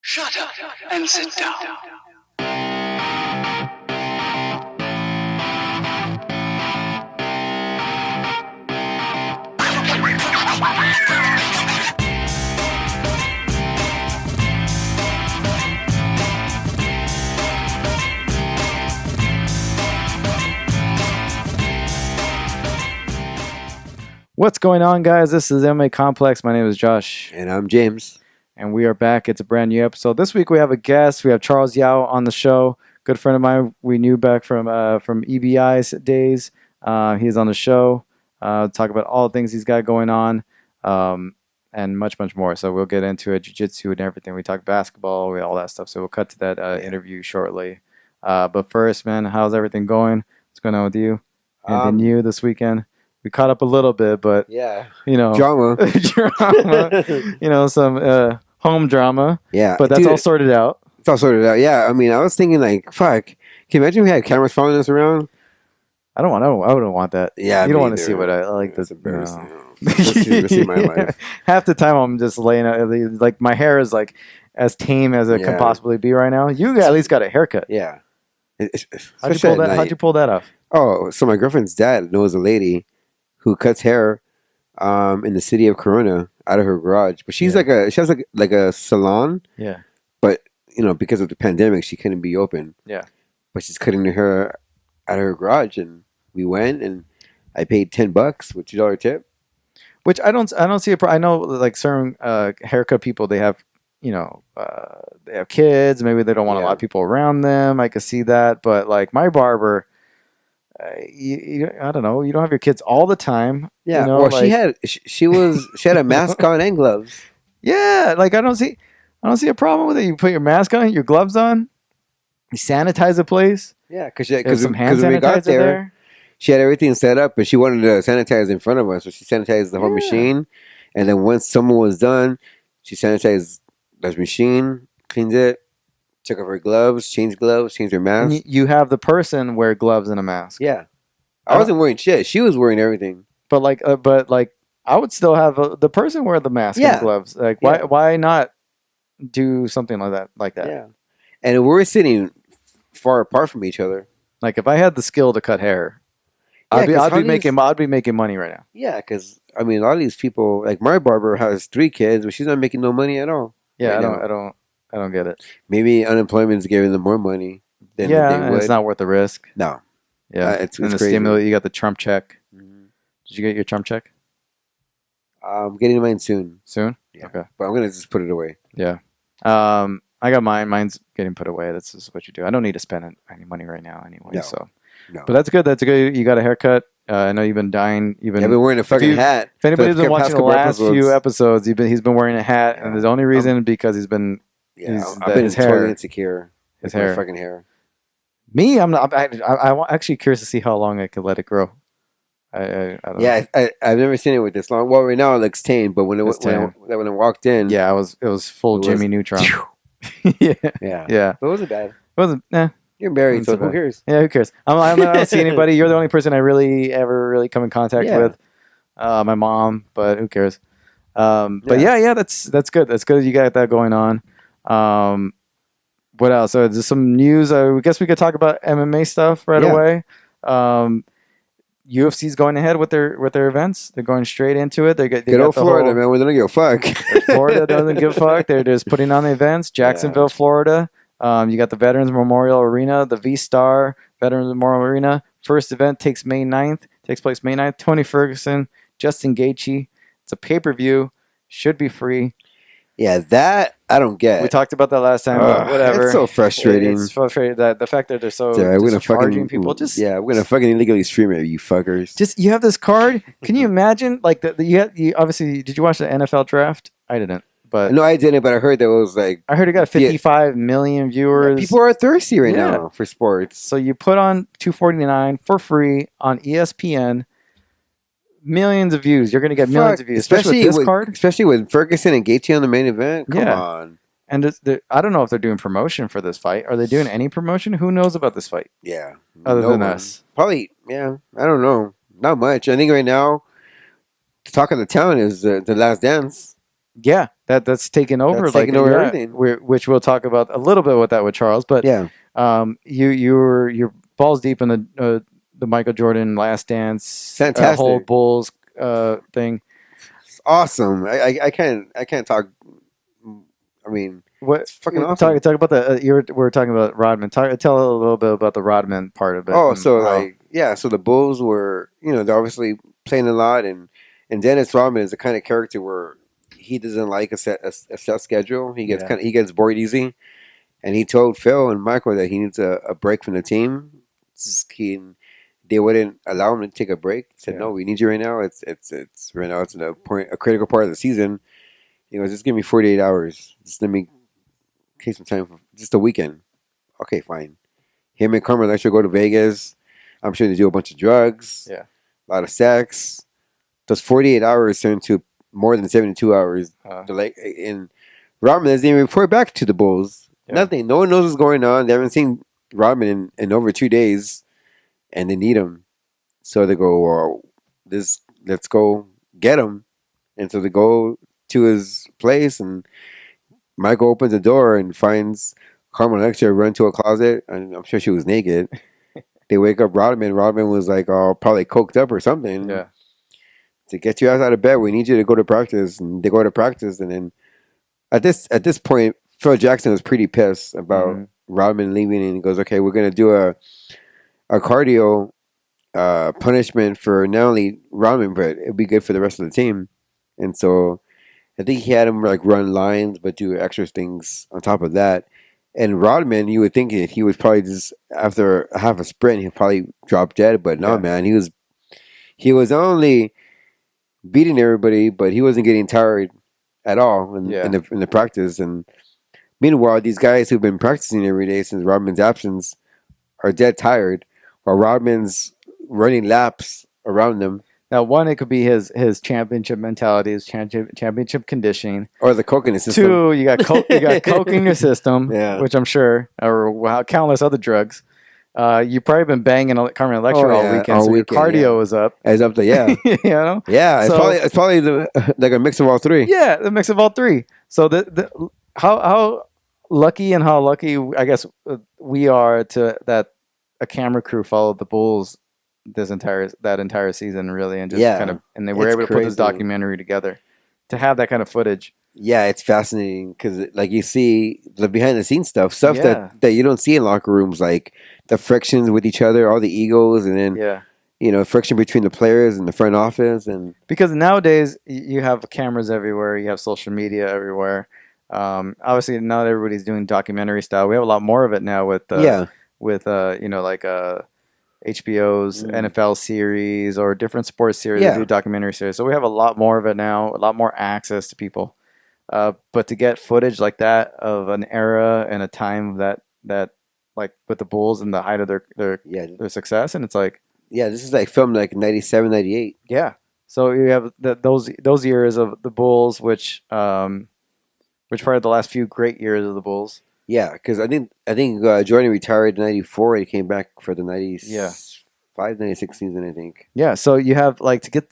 Shut up and sit down. What's going on, guys? This is MMA Complex. My name is Josh. And I'm James. And we are back. It's a brand new episode. This week we have a guest. We have Charles Yao on the show. Good friend of mine. We knew back from EBI's days. He's on the show. Talk about all the things he's got going on and much, much more. So we'll get into it, Jiujitsu and everything. We talk basketball, all that stuff. So we'll cut to that interview shortly. But first, man, how's everything going? What's going on with you? Anything new this weekend? We caught up a little bit, but drama, some home drama. Yeah, but that's all sorted out. It's all sorted out. Yeah, I mean, I was thinking like, fuck. Can you imagine if we had cameras following us around? I wouldn't want that. Yeah, you don't want to see what I like. That's embarrassing. Let's see my life. Half the time I'm just laying out, like my hair is like as tame as it can possibly be right now. You at least got a haircut. Yeah. How'd you pull that off? Oh, so my girlfriend's dad knows a lady who cuts hair in the city of Corona out of her garage. But she has like a salon. Yeah. But, because of the pandemic, she couldn't be open. Yeah. But she's cutting her hair out of her garage, and we went, and I paid $10 with $2 tip. Which I don't see a problem. I know like certain haircut people, they have, they have kids. Maybe they don't want a lot of people around them. I could see that. But like my barber, I don't know. You don't have your kids all the time. Yeah. Well, she had a mask on and gloves. Yeah. Like I don't see a problem with it. You put your mask on, your gloves on, you sanitize the place. Yeah, because some hand sanitizer when we got there. She had everything set up, but she wanted to sanitize in front of us. So she sanitized the whole machine, and then once someone was done, she sanitized the machine, cleaned it, took off her gloves, changed her mask. And you have the person wear gloves and a mask. Yeah, I wasn't wearing shit. She was wearing everything. But I would still have the person wear the mask and gloves. Like why not do something like that? Yeah, and we're sitting far apart from each other. Like if I had the skill to cut hair, I'd be making money right now. Yeah, because I mean, a lot of these people, like my barber has 3 kids, but she's not making no money at all. Yeah, I don't get it. Maybe unemployment's giving them more money than they would. It's not worth the risk. No. Yeah, it's the crazy. stimulus. You got the Trump check. Mm-hmm. Did you get your Trump check? I'm getting mine soon. Soon? Yeah. Okay. But I'm gonna just put it away. Yeah. I got mine. Mine's getting put away. That's just what you do. I don't need to spend any money right now anyway. No. But that's good. That's good. You got a haircut. I know you've been dying. I've been wearing a fucking hat. If anybody's been watching the last few episodes, he's been wearing a hat, and the only reason because he's been I've been totally insecure. His hair, my fucking hair. Me, I'm not. I'm actually curious to see how long I could let it grow. I don't know. I've never seen it with this long. Well, right now it looks tame, but when I walked in, it was full Jimmy Neutron. Yeah. But it wasn't bad. It wasn't. You're married, so who cares? Yeah, who cares? I don't see anybody. You're the only person I ever come in contact with. My mom, but who cares? But that's good. That's good. You got that going on. What else? So there's some news. I guess we could talk about MMA stuff right away. UFC's going ahead with their events. They're going straight into it. They got Florida, man. We don't give a fuck. Florida doesn't give a fuck. They're just putting on the events. Jacksonville, Florida. You got the Veterans Memorial Arena, the V-Star Veterans Memorial Arena. First event takes place May 9th. Tony Ferguson, Justin Gaethje. It's a pay-per-view. Should be free. Yeah, that I don't get. We talked about that last time. Whatever. It's so frustrating. It's frustrating that the fact that they're so charging people. We're gonna fucking illegally stream it, you fuckers. Just you have this card. Can you imagine? Like you obviously did you watch the NFL draft? I didn't. But no, I didn't. But I heard that it was like I heard it got 55 million viewers. People are thirsty right now for sports. So you put on $249 for free on ESPN. Millions of views. You're going to get millions of views, especially with this card. Especially with Ferguson and Gaethje on the main event. Come on. And I don't know if they're doing promotion for this fight. Are they doing any promotion? Who knows about this fight? Yeah. Other than us. Probably, I don't know. Not much. I think right now, the talk of the town is The Last Dance. Yeah, that's taken over. That's taken over everything. Which we'll talk about a little bit with that with Charles. But Yeah. You're balls deep in the Michael Jordan Last Dance, Fantastic. whole Bulls thing. It's awesome. I can't talk. I mean, What it's fucking awesome. Talk about the we're talking about Rodman. Tell a little bit about the Rodman part of it. Oh, so so the Bulls were, they're obviously playing a lot, and Dennis Rodman is the kind of character where he doesn't like a set schedule. He gets he gets bored easy, and he told Phil and Michael that he needs a break from the team. They wouldn't allow him to take a break. He said, "No, we need you right now. It's right now. It's a critical part of the season. He goes, just give me 48 hours. Just let me take some time for just a weekend." Okay, fine. Him and Carmen Electra go to Vegas. I'm sure they do a bunch of drugs. Yeah. A lot of sex. Those 48 hours turn to more than 72 hours. And Rodman doesn't even report back to the Bulls. Yeah. Nothing. No one knows what's going on. They haven't seen Rodman in over 2 days, and they need him. So they go, well, let's go get him. And so they go to his place, and Michael opens the door and finds Carmen Electra run to a closet, and I'm sure she was naked. They wake up Rodman. Rodman was like, probably coked up or something. Yeah. To get you out of bed, we need you to go to practice. And they go to practice, and then at this point, Phil Jackson was pretty pissed about Rodman leaving, and he goes, "Okay, we're gonna do a cardio punishment for not only Rodman, but it'd be good for the rest of the team." And so I think he had him like run lines, but do extra things on top of that. And Rodman, you would think that he was probably just after half a sprint, he'd probably drop dead. But no, man, he was only beating everybody, but he wasn't getting tired at all in the practice. And meanwhile, these guys who've been practicing every day since Rodman's absence are dead tired, while Rodman's running laps around them. Now, one, it could be his championship mentality, his championship conditioning, or the coke in his system. Two, you got coke in your system, which I'm sure, or countless other drugs. You've probably been banging Carmen Electra all weekend, so your cardio is up. It's up there, you know? Yeah, it's probably like a mix of all three. Yeah, the mix of all three. So how lucky I guess we are that a camera crew followed the Bulls that entire season, really, and just and they were able to put this documentary together to have that kind of footage. Yeah, it's fascinating because like you see the behind the scenes stuff that you don't see in locker rooms, like the frictions with each other, all the egos, and then friction between the players and the front office. And because nowadays you have cameras everywhere, you have social media everywhere. Obviously, not everybody's doing documentary style. We have a lot more of it now with HBO's NFL series or different sports series that do documentary series. So we have a lot more of it now, a lot more access to people. But to get footage like that of an era and a time that like with the Bulls and the height of their success, and it's like this is like filmed like 97, 98. Yeah. So you have those years of the Bulls, which probably the last few great years of the Bulls. Yeah, because I think Jordan retired in 94. He came back for the 95, 96 season, I think. Yeah, so you have like to get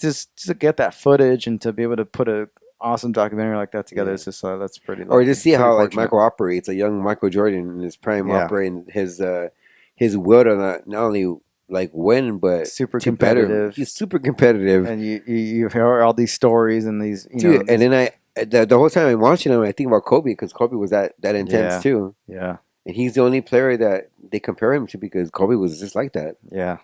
that footage and to be able to put a awesome documentary like that together. It's just that's pretty. Or just see how like Michael operates, a young Michael Jordan in his prime, operating his will to not only like win, but super competitive. He's super competitive, and you hear all these stories and these Dude, and then the whole time I'm watching him, I think about Kobe because Kobe was that intense too. Yeah, and he's the only player that they compare him to because Kobe was just like that. Yeah,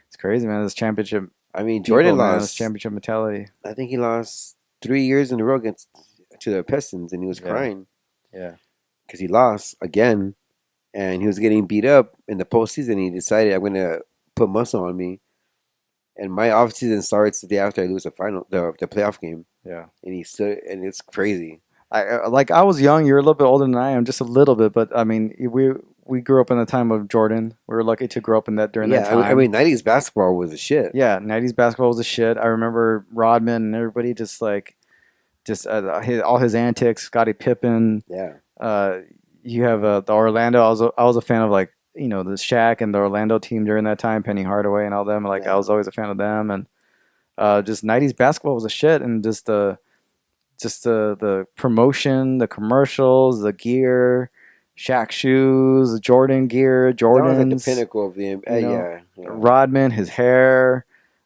it's crazy, man. This championship. I mean, Jordan lost this championship mentality. I think he lost 3 years in a row to the Pistons, and he was crying. Yeah, because he lost again, and he was getting beat up in the postseason. He decided, I'm going to put muscle on me. And my offseason starts the day after I lose the playoff game. Yeah. And and it's crazy. I was young. You're a little bit older than I am, just a little bit. But I mean, we grew up in the time of Jordan. We were lucky to grow up in that during that time. I mean, 90s basketball was a shit. Yeah, 90s basketball was a shit. I remember Rodman and everybody just all his antics. Scottie Pippen. Yeah. You have the Orlando. I was a fan of the Shaq and the Orlando team during that time, Penny Hardaway and all them. I was always a fan of them, and just 90s basketball was a shit, and just the just the promotion, the commercials, the gear, Shaq shoes, the Jordan gear, That was like the Jordans, pinnacle of the yeah. Rodman, his hair,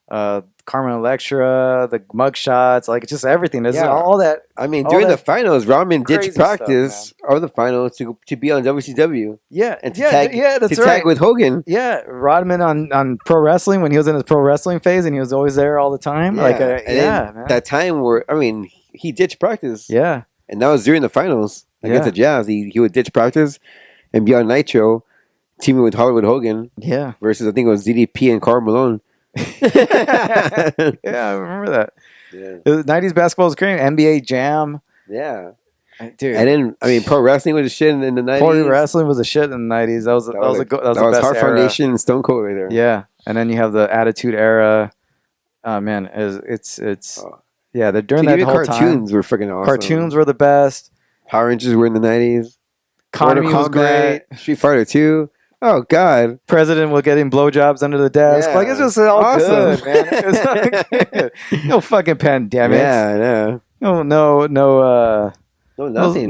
Carmen Electra, the mugshots, like just everything. There's all that. I mean, all during that the finals, Rodman crazy ditched practice or the finals to be on WCW. Yeah, And to tag, that's to tag with Hogan. Yeah, Rodman on pro wrestling when he was in his pro wrestling phase and he was always there all the time. Yeah. Like, man. That time where, I mean, he ditched practice. Yeah. And that was during the finals against the Jazz. He would ditch practice and be on Nitro, teaming with Hollywood Hogan. Yeah. Versus, I think it was DDP and Karl Malone. Yeah, I remember that. Yeah. The 90s basketball was great. NBA Jam. Yeah. Dude. And then, I mean, pro wrestling was a shit in the 90s. Pro wrestling was a shit in the 90s. That was the best Hard era. Foundation and Stone Cold right there. Yeah. And then you have the Attitude Era. Man, it's yeah, they're during that whole cartoons time. were freaking awesome. Cartoons were the best. Power Rangers were in the 90s. Konami was great. Street Fighter 2. Oh, God. President was getting blowblowjobs under the desk. Yeah. Like, it's just all Awesome. good, man. It's all good. No fucking pandemics. Yeah. No, nothing.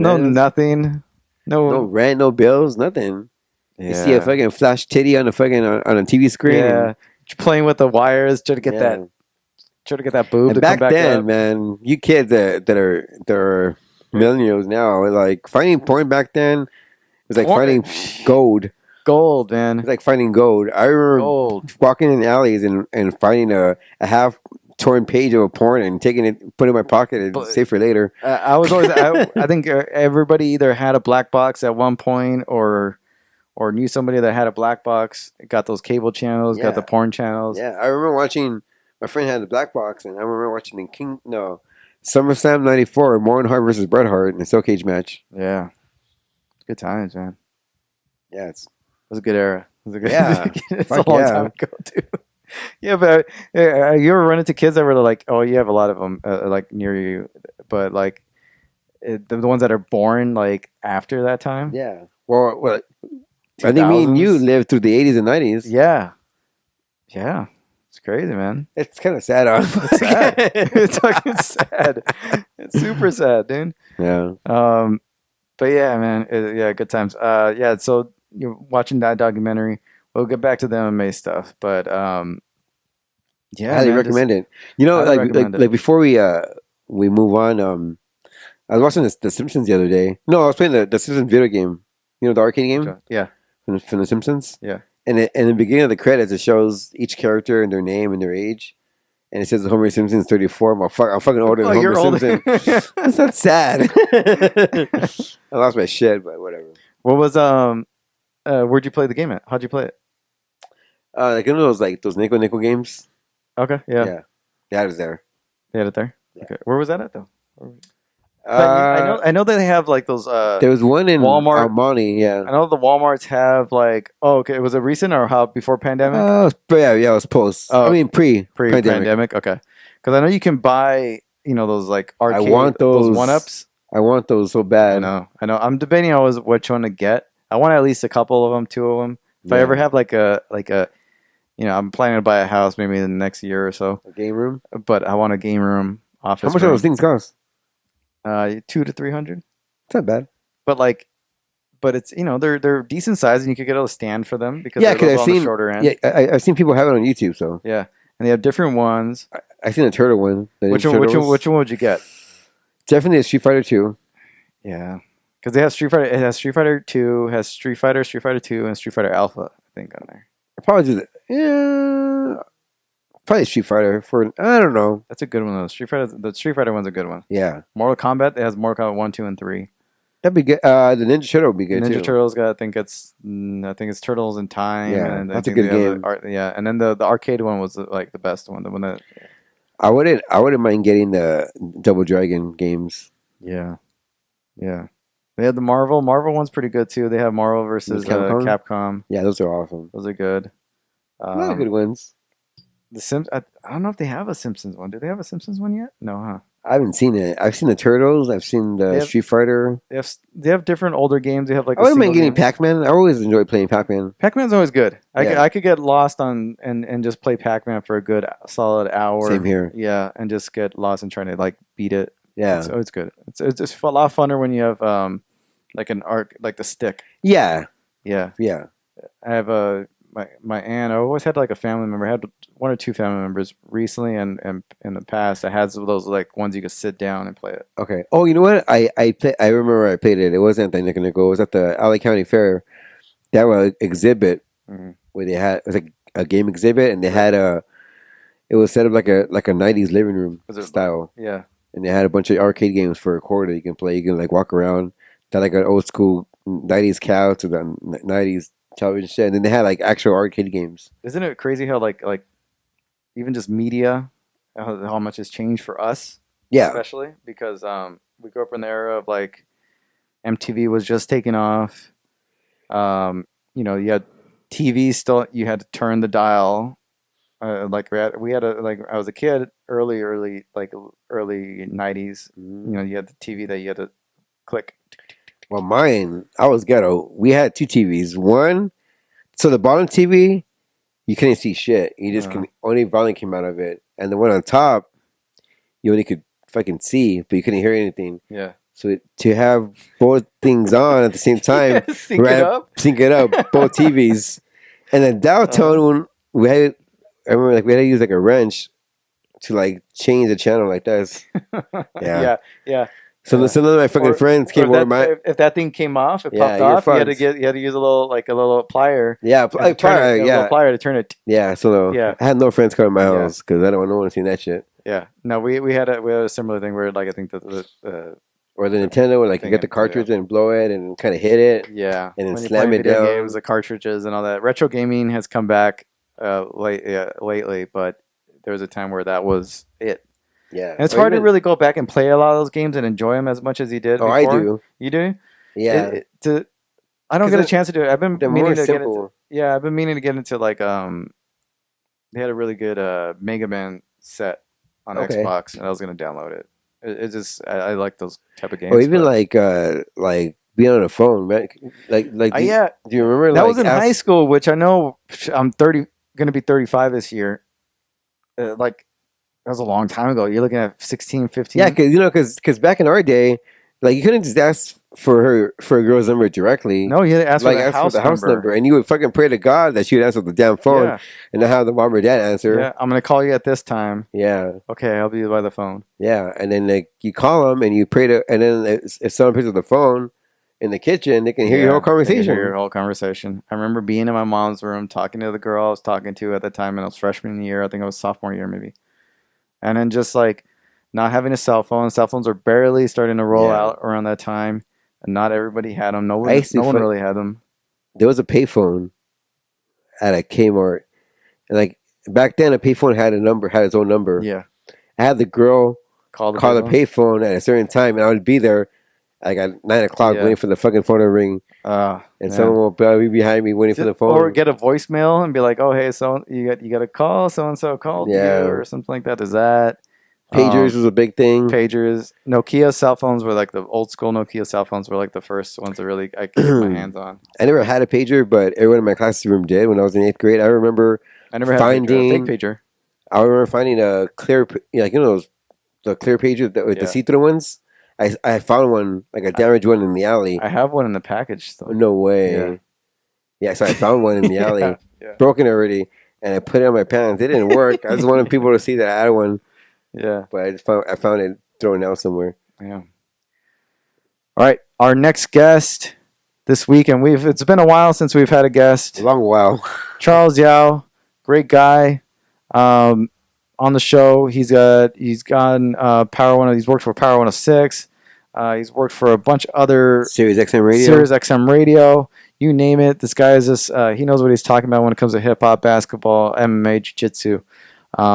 No, man. nothing. No rent, no bills, nothing. Yeah. You see a fucking flash titty on a fucking on a TV screen. Yeah. Playing with the wires, trying to get that boob And to back come back then, up. man, you kids that are millennials now, like finding porn back then was like finding gold. Gold, man. It's like finding gold. I remember walking in the alleys and finding a half torn page of a porn and taking it, put it in my pocket and save for later. I was always, I think everybody either had a black box at one point or knew somebody that had a black box, got those cable channels, got the porn channels. Yeah, I remember watching, my friend had a black box and I remember watching SummerSlam 94, Warren Hart versus Bret Hart in a steel cage match. Yeah. Good times, man. Yeah, it was a good era. It was a good, it's Fuck a long time ago, too. Yeah, but you ever run into kids that were like, oh, you have a lot of them like near you, but like the ones that are born like after that time? Yeah. Well, I think me and you lived through the 80s and 90s. Yeah. Yeah. It's crazy, man. It's kind of sad. It's sad. It's fucking sad. It's super sad, dude. Yeah. But yeah, man. Good times. Yeah, so you're watching that documentary. We'll get back to the MMA stuff, but yeah, highly recommend it. You know, like before we move on, I was watching The Simpsons the other day. No, I was playing the Simpsons video game. You know, the arcade game? Yeah. From The Simpsons? Yeah. And in the beginning of the credits, it shows each character and their name and their age. And it says Homer Simpson's 34. I'm fucking older than Homer Simpson. That's not sad. I lost my shit, but whatever. What was where'd you play the game at? How'd you play it? Like one of those nickel games. Okay, yeah. Yeah. That was there. They had it there? Yeah. Okay. Where was that at though? I know that they have like those there was one in Walmart. Armani, yeah. I know the Walmarts have like okay, was it recent or how before pandemic? It was post. I mean pre-pandemic. Okay. Cuz I know you can buy, those like arcade those 1-ups. I want those so bad. I know. I'm debating always which one to get. I want at least a couple of them, 2 of them. If I ever have like a I'm planning to buy a house maybe in the next year or so. A game room? But I want a game room, office. How much do those things cost? $200 to $300. It's not bad. But it's they're decent size and you could get a stand for them because I've on seen the shorter end. Yeah, I've seen people have it on YouTube. So yeah, and they have different ones. I've seen the turtle one. Which one would you get? Definitely a Street Fighter 2. Yeah, because they have Street Fighter. It has Street Fighter 2, has Street Fighter 2, and Street Fighter Alpha. I think on there. Probably probably Street Fighter I don't know. That's a good one though. The Street Fighter one's a good one. Yeah. Mortal Kombat. It has Mortal Kombat 1, 2, and 3. That'd be good. The Ninja Turtle would be good too. Ninja Turtles got. I think it's Turtles in Time. Yeah, and that's a good game. And then the arcade one was like the best one. The one that. I wouldn't mind getting the Double Dragon games. Yeah. Yeah. They had the Marvel. Marvel one's pretty good too. They have Marvel versus Capcom. Yeah, those are awesome. Those are good. A lot of good ones. I don't know if they have a Simpsons one. Do they have a Simpsons one yet? No, huh? I haven't seen it. I've seen the Turtles. I've seen the Street Fighter. They have different older games. They have like. I wouldn't mind getting Pac-Man. I always enjoy playing Pac-Man. Pac-Man's always good. I could get lost on and just play Pac-Man for a good solid hour. Same here. Yeah, and just get lost in trying to like beat it. Yeah. It's always good. It's just a lot funner when you have like an arc, like the stick. Yeah. Yeah. Yeah. I have my aunt. I always had like a family member. I had one or two family members recently, and in the past, I had some of those like ones you could sit down and play it. Okay. Oh, you know what? I remember I played it. It wasn't at the Nickel. It was at the LA County Fair. That was exhibit where they had, it was like a game exhibit, and they had it was set up like a 90s living room style. Yeah. And they had a bunch of arcade games for a quarter you can play. You can like walk around. They had like an old school 90s couch or the 90s television shit. And then they had like actual arcade games. Isn't it crazy how like even just media, how much has changed for us? Yeah. Especially because we grew up in the era of like MTV was just taking off. You know, you had TV still. You had to turn the dial. Like we had a like I was a kid early 90s. You know, you had the TV that you had to click. Well, mine, I was ghetto. We had two TVs. One, so the bottom TV, you couldn't see shit. You just only volume came out of it, and the one on top, you only could fucking see, but you couldn't hear anything. Yeah. So to have both things on at the same time, sync it up, both TVs, and then dial tone when we had. I remember like we had to use like a wrench to like change the channel like this. Yeah. Yeah. So some of my fucking friends came over. If that thing came off, it popped off. You had to use a little plier. Yeah, plier. A little plier to turn it. Yeah. So I had no friends come to my house because I don't want no one to see that shit. Yeah. No, we had a similar thing where like I think the or the Nintendo where like you get the cartridge and blow it and kind of hit it. Yeah. And then slam it down. Games, the cartridges and all that. Retro gaming has come back lately, but there was a time where that was it. Yeah, and it's hard to really go back and play a lot of those games and enjoy them as much as you did. Oh, before. I do. You do? Yeah. I don't get a chance to do it. I've been meaning to get into. Yeah, I've been meaning to get into like They had a really good Mega Man set on Xbox, and I was gonna download it. It's just I like those type of games. Or even like being on a phone, man. Like do you remember that was in high school, which I know I'm gonna be 35 this year. Like that was a long time ago. You're looking at 16, 15. Yeah, because back in our day, like you couldn't just ask for a girl's number directly. No, you had to ask for the house number, and you would fucking pray to God that she would answer the damn phone and not have the mom or dad answer. Yeah, I'm gonna call you at this time. Yeah. Okay, I'll be by the phone. Yeah, and then like you call them and you pray to, and then if someone picks up the phone in the kitchen, they can hear your whole conversation. Hear your whole conversation. I remember being in my mom's room talking to the girl I was talking to at the time, and I was freshman year. I think I was sophomore year maybe. And then just like not having a cell phone. Cell phones were barely starting to roll out around that time. And not everybody had them. No one really had them. There was a payphone at a Kmart. And like back then, a payphone had its own number. Yeah. I had the girl call the payphone at a certain time, and I would be there like at 9 o'clock waiting for the fucking phone to ring. And someone will be behind me waiting for the phone. Or get a voicemail and be like, "Oh, hey, so you got a call? So and so called you," or something like that. Is that pagers was a big thing? Pagers, Nokia cell phones were like the old school Nokia cell phones were like the first ones that really I could get my hands on. I never had a pager, but everyone in my classroom did when I was in 8th grade. I remember finding a fake pager. I remember finding a clear, the clear pager with the see-through ones. I found one, like a damaged one in the alley. I have one in the package still. No way. Yeah, so I found one in the alley, broken already, and I put it on my pants. It didn't work. I just wanted people to see that I had one. Yeah. But I found it thrown out somewhere. Yeah. All right. Our next guest this week, and it's been a while since we've had a guest. A long while. Charles Yao, great guy. On the show, he's worked for Power 106. He's worked for a bunch of other Sirius XM Radio. You name it. This guy is just he knows what he's talking about when it comes to hip hop, basketball, MMA, jiu-jitsu.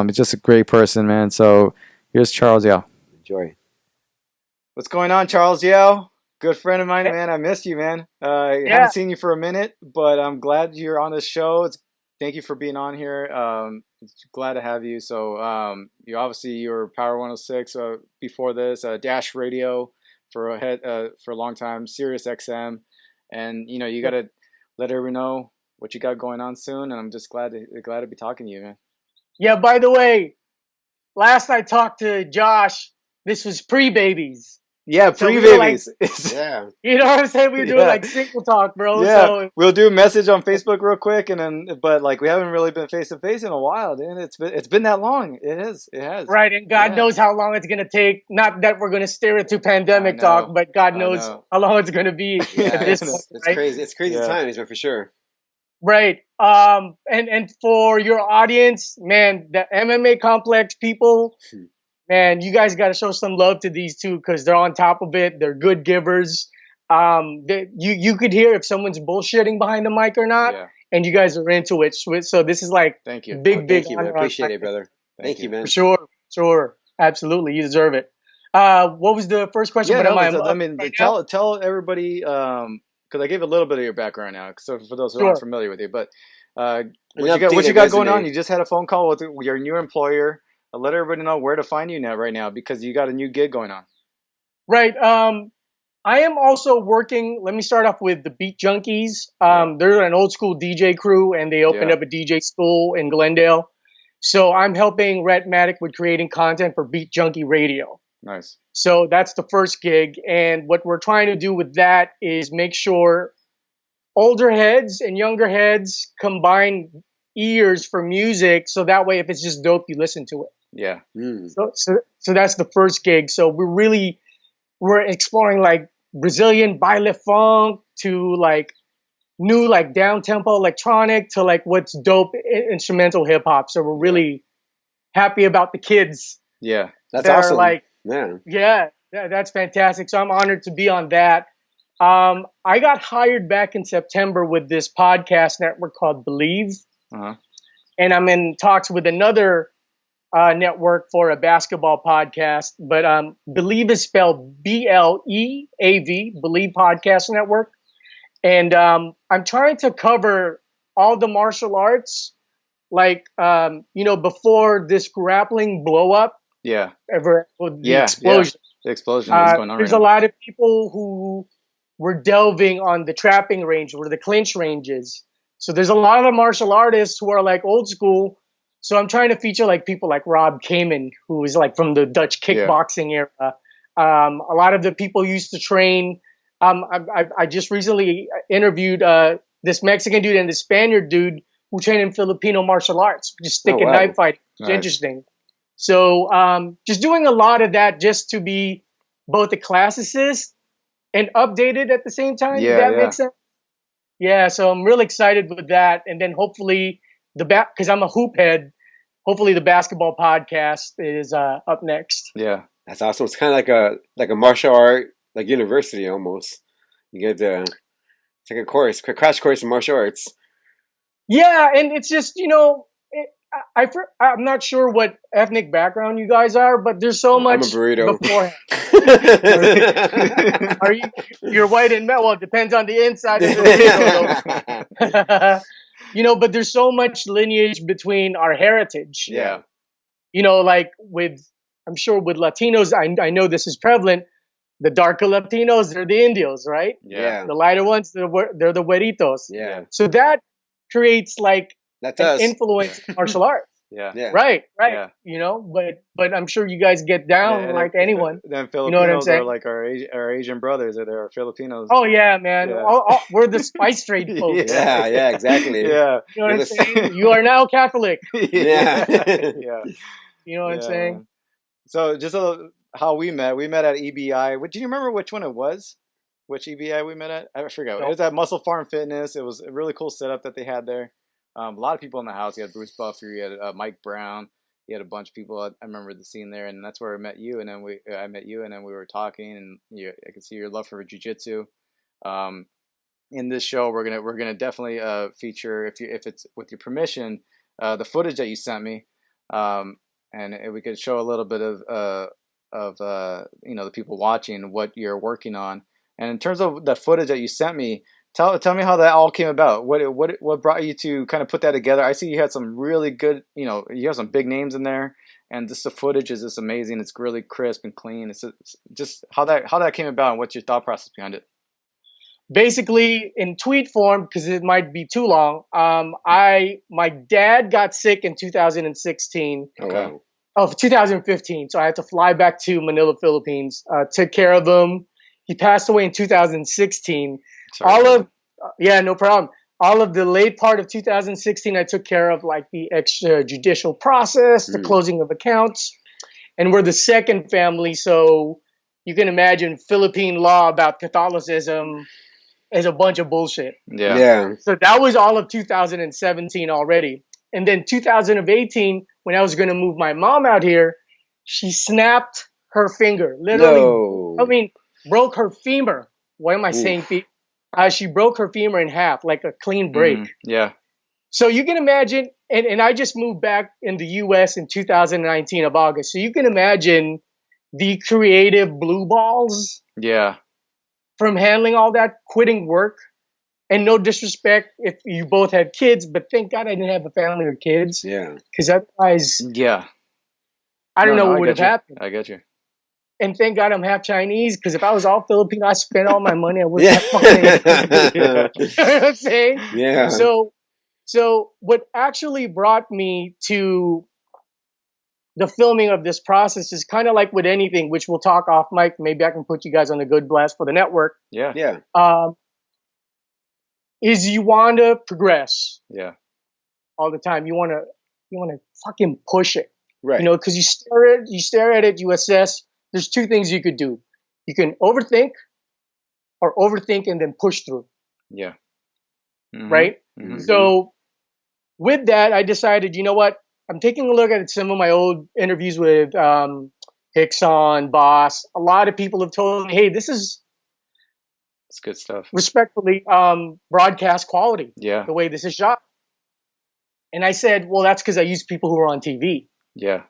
He's just a great person, man. So here's Charles Yao. Enjoy. What's going on, Charles Yao? Good friend of mine, man. I missed you, man. I haven't seen you for a minute, but I'm glad you're on this show. Thank you for being on here. Glad to have you. So you were Power 106 before this, Dash Radio for a long time, Sirius XM, and you got to let everyone know what you got going on soon. And I'm just glad to be talking to you, man. Yeah. By the way, last I talked to Josh, this was pre-babies. Yeah, So we pre-babies. Yeah. You know what I'm saying? We were doing Yeah. like single talk, bro. Yeah, So we'll do a message on Facebook real quick, and then but like we haven't really been face to face in a while, dude. It's been that long. It has. right, and God Yeah. knows how long it's gonna take. Not that we're gonna steer it to pandemic I know. talk, but God I knows know. how long it's gonna be Yeah, at this it's, point, it's right? crazy. It's crazy Yeah. times, but for sure. Right. And for your audience, man, the MMA Complex people, man, you guys got to show some love to these two because they're on top of it. They're good givers. You could hear if someone's bullshitting behind the mic or not, Yeah. and you guys are into it. So this is like Thank you. big Thank you, man. honor on Appreciate my it, brother. Thank you, man. For sure, absolutely, you deserve it. What was the first question? Yeah, But no, am I mean, right now? tell everybody because I gave a little bit of your background now, so for those who Sure. aren't familiar with you, but what An you updated got going resume. on? You just had a phone call with your new employer. Let everybody know where to find you now, right now, because you got a new gig going on. Right. I am also working. Let me start off with the Beat Junkies. They're an old school DJ crew, and they opened Yeah. up a DJ school in Glendale. So I'm helping Rhett Matic with creating content for BeatJunkie Radio. Nice. So that's the first gig, and what we're trying to do with that is make sure older heads and younger heads combine ears for music, so that way if it's just dope, you listen to it. Yeah. Mm. So that's the first gig. So we're exploring like Brazilian baile funk to like new like down tempo electronic to like what's dope instrumental hip hop. So we're really happy about the kids. Yeah. That's that awesome. Are like, yeah. that's fantastic. So I'm honored to be on that. I got hired back in September with this podcast network called Bleav, and I'm in talks with another network for a basketball podcast. But Bleav is spelled BLEAV, Bleav Podcast Network, and I'm trying to cover all the martial arts, like before this grappling blow up. Yeah. The explosion. The explosion that's going on There's right a now. lot of people who were delving on the trapping range or the clinch ranges. So there's a lot of martial artists who are like old school. So I'm trying to feature like people like Rob Kamen, who is like from the Dutch kickboxing era. A lot of the people used to train. I just recently interviewed this Mexican dude and the Spaniard dude who trained in Filipino martial arts, just stick and knife fight. It's interesting. So just doing a lot of that just to be both a classicist and updated at the same time. Yeah, Does that make sense? Yeah, so I'm really excited with that. And then hopefully because I'm a hoop head, hopefully the basketball podcast is up next. Yeah. That's awesome. It's kind of like a martial art, like university almost. You get to take a crash course in martial arts. Yeah, and it's just, I'm not sure what ethnic background you guys are, but there's so much I'm a burrito. beforehand. You're white and well, it depends on the inside of the burrito. But there's so much lineage between our heritage. Yeah. Like I'm sure with Latinos, I know this is prevalent. The darker Latinos, they're the Indios, right? Yeah. The lighter ones, they're the güeritos. Yeah. So that creates like That's an us. influence in martial arts. Yeah. Yeah. Right. Yeah. But I'm sure you guys get down like anyone. Then You know what I'm Filipinos saying? are like our Asian brothers, or they're Filipinos. Oh yeah, man. Yeah. We're the spice trade folks. Yeah, exactly. Yeah. You know what I'm saying? You are now Catholic. Yeah. Yeah. You know what I'm saying? So just how we met at EBI. Do you remember which one it was? Which EBI we met at? I forgot. Nope. It was at Muscle Farm Fitness. It was a really cool setup that they had there. A lot of people in the house. You had Bruce Buffer. You had Mike Brown. You had a bunch of people. I remember the scene there, and that's where I met you. And then I met you, and then we were talking, and I could see your love for jiu-jitsu. In this show, we're gonna definitely feature, if it's with your permission, the footage that you sent me, and we could show a little bit of the people watching what you're working on. And in terms of the footage that you sent me, tell me how that all came about. What brought you to kind of put that together? I see you had some really good, you have some big names in there, and just the footage is just amazing. It's really crisp and clean. It's just how that came about, and what's your thought process behind it? Basically, in tweet form, because it might be too long. My dad got sick in 2016. Oh, wow. Oh, 2015. So I had to fly back to Manila, Philippines. Took care of him. He passed away in 2016. Sorry. Yeah, no problem. All of the late part of 2016, I took care of like the extrajudicial process, the closing of accounts, and we're the second family. So you can imagine Philippine law about Catholicism is a bunch of bullshit. Yeah. So that was all of 2017 already. And then 2018, when I was going to move my mom out here, she snapped her finger. Literally, No. I mean, broke her femur. Why am I saying femur? She broke her femur in half, like a clean break. Yeah. So you can imagine, and I just moved back in the U.S. in 2019 of August. So you can imagine the creative blue balls Yeah. from handling all that, quitting work. And no disrespect if you both had kids, but thank God I didn't have a family or kids. Yeah. Because otherwise, Yeah. I don't know I what would get have you. happened. I get you. And thank God I'm half Chinese, because if I was all Filipino, I spent all my money. I wouldn't have money. Yeah. You know what I'm saying? Yeah. So what actually brought me to the filming of this process is kind of like with anything, which we'll talk off mic. Maybe I can put you guys on a good blast for the network. Yeah. Yeah. Is you want to progress Yeah. all the time. You want to fucking push it. Right. You know, because you stare at it, you assess. There's two things you could do. You can overthink, or overthink and then push through. Yeah. Mhm. Right? Mhm. So with that, I decided, you know what? I'm taking a look at some of my old interviews with Hickson, Boss. A lot of people have told me, hey, this is It's good stuff. respectfully broadcast quality, Yeah. the way this is shot. And I said, well, that's because I use people who are on TV. Yeah.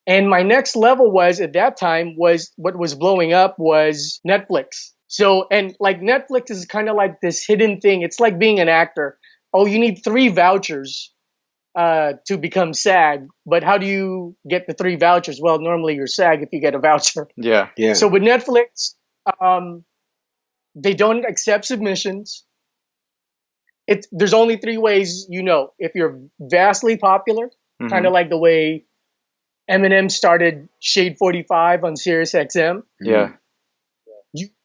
And my next level was, at that time, was what was blowing up was Netflix. So, and like Netflix is kind of like this hidden thing. It's like being an actor. Oh, you need 3 vouchers to become SAG. But how do you get the 3 vouchers? Well, normally you're SAG if you get a voucher. Yeah. Yeah. So with Netflix, they don't accept submissions. There's only 3 ways you know. If you're vastly popular, kind of like the way Eminem started Shade 45 on Sirius XM. Yeah.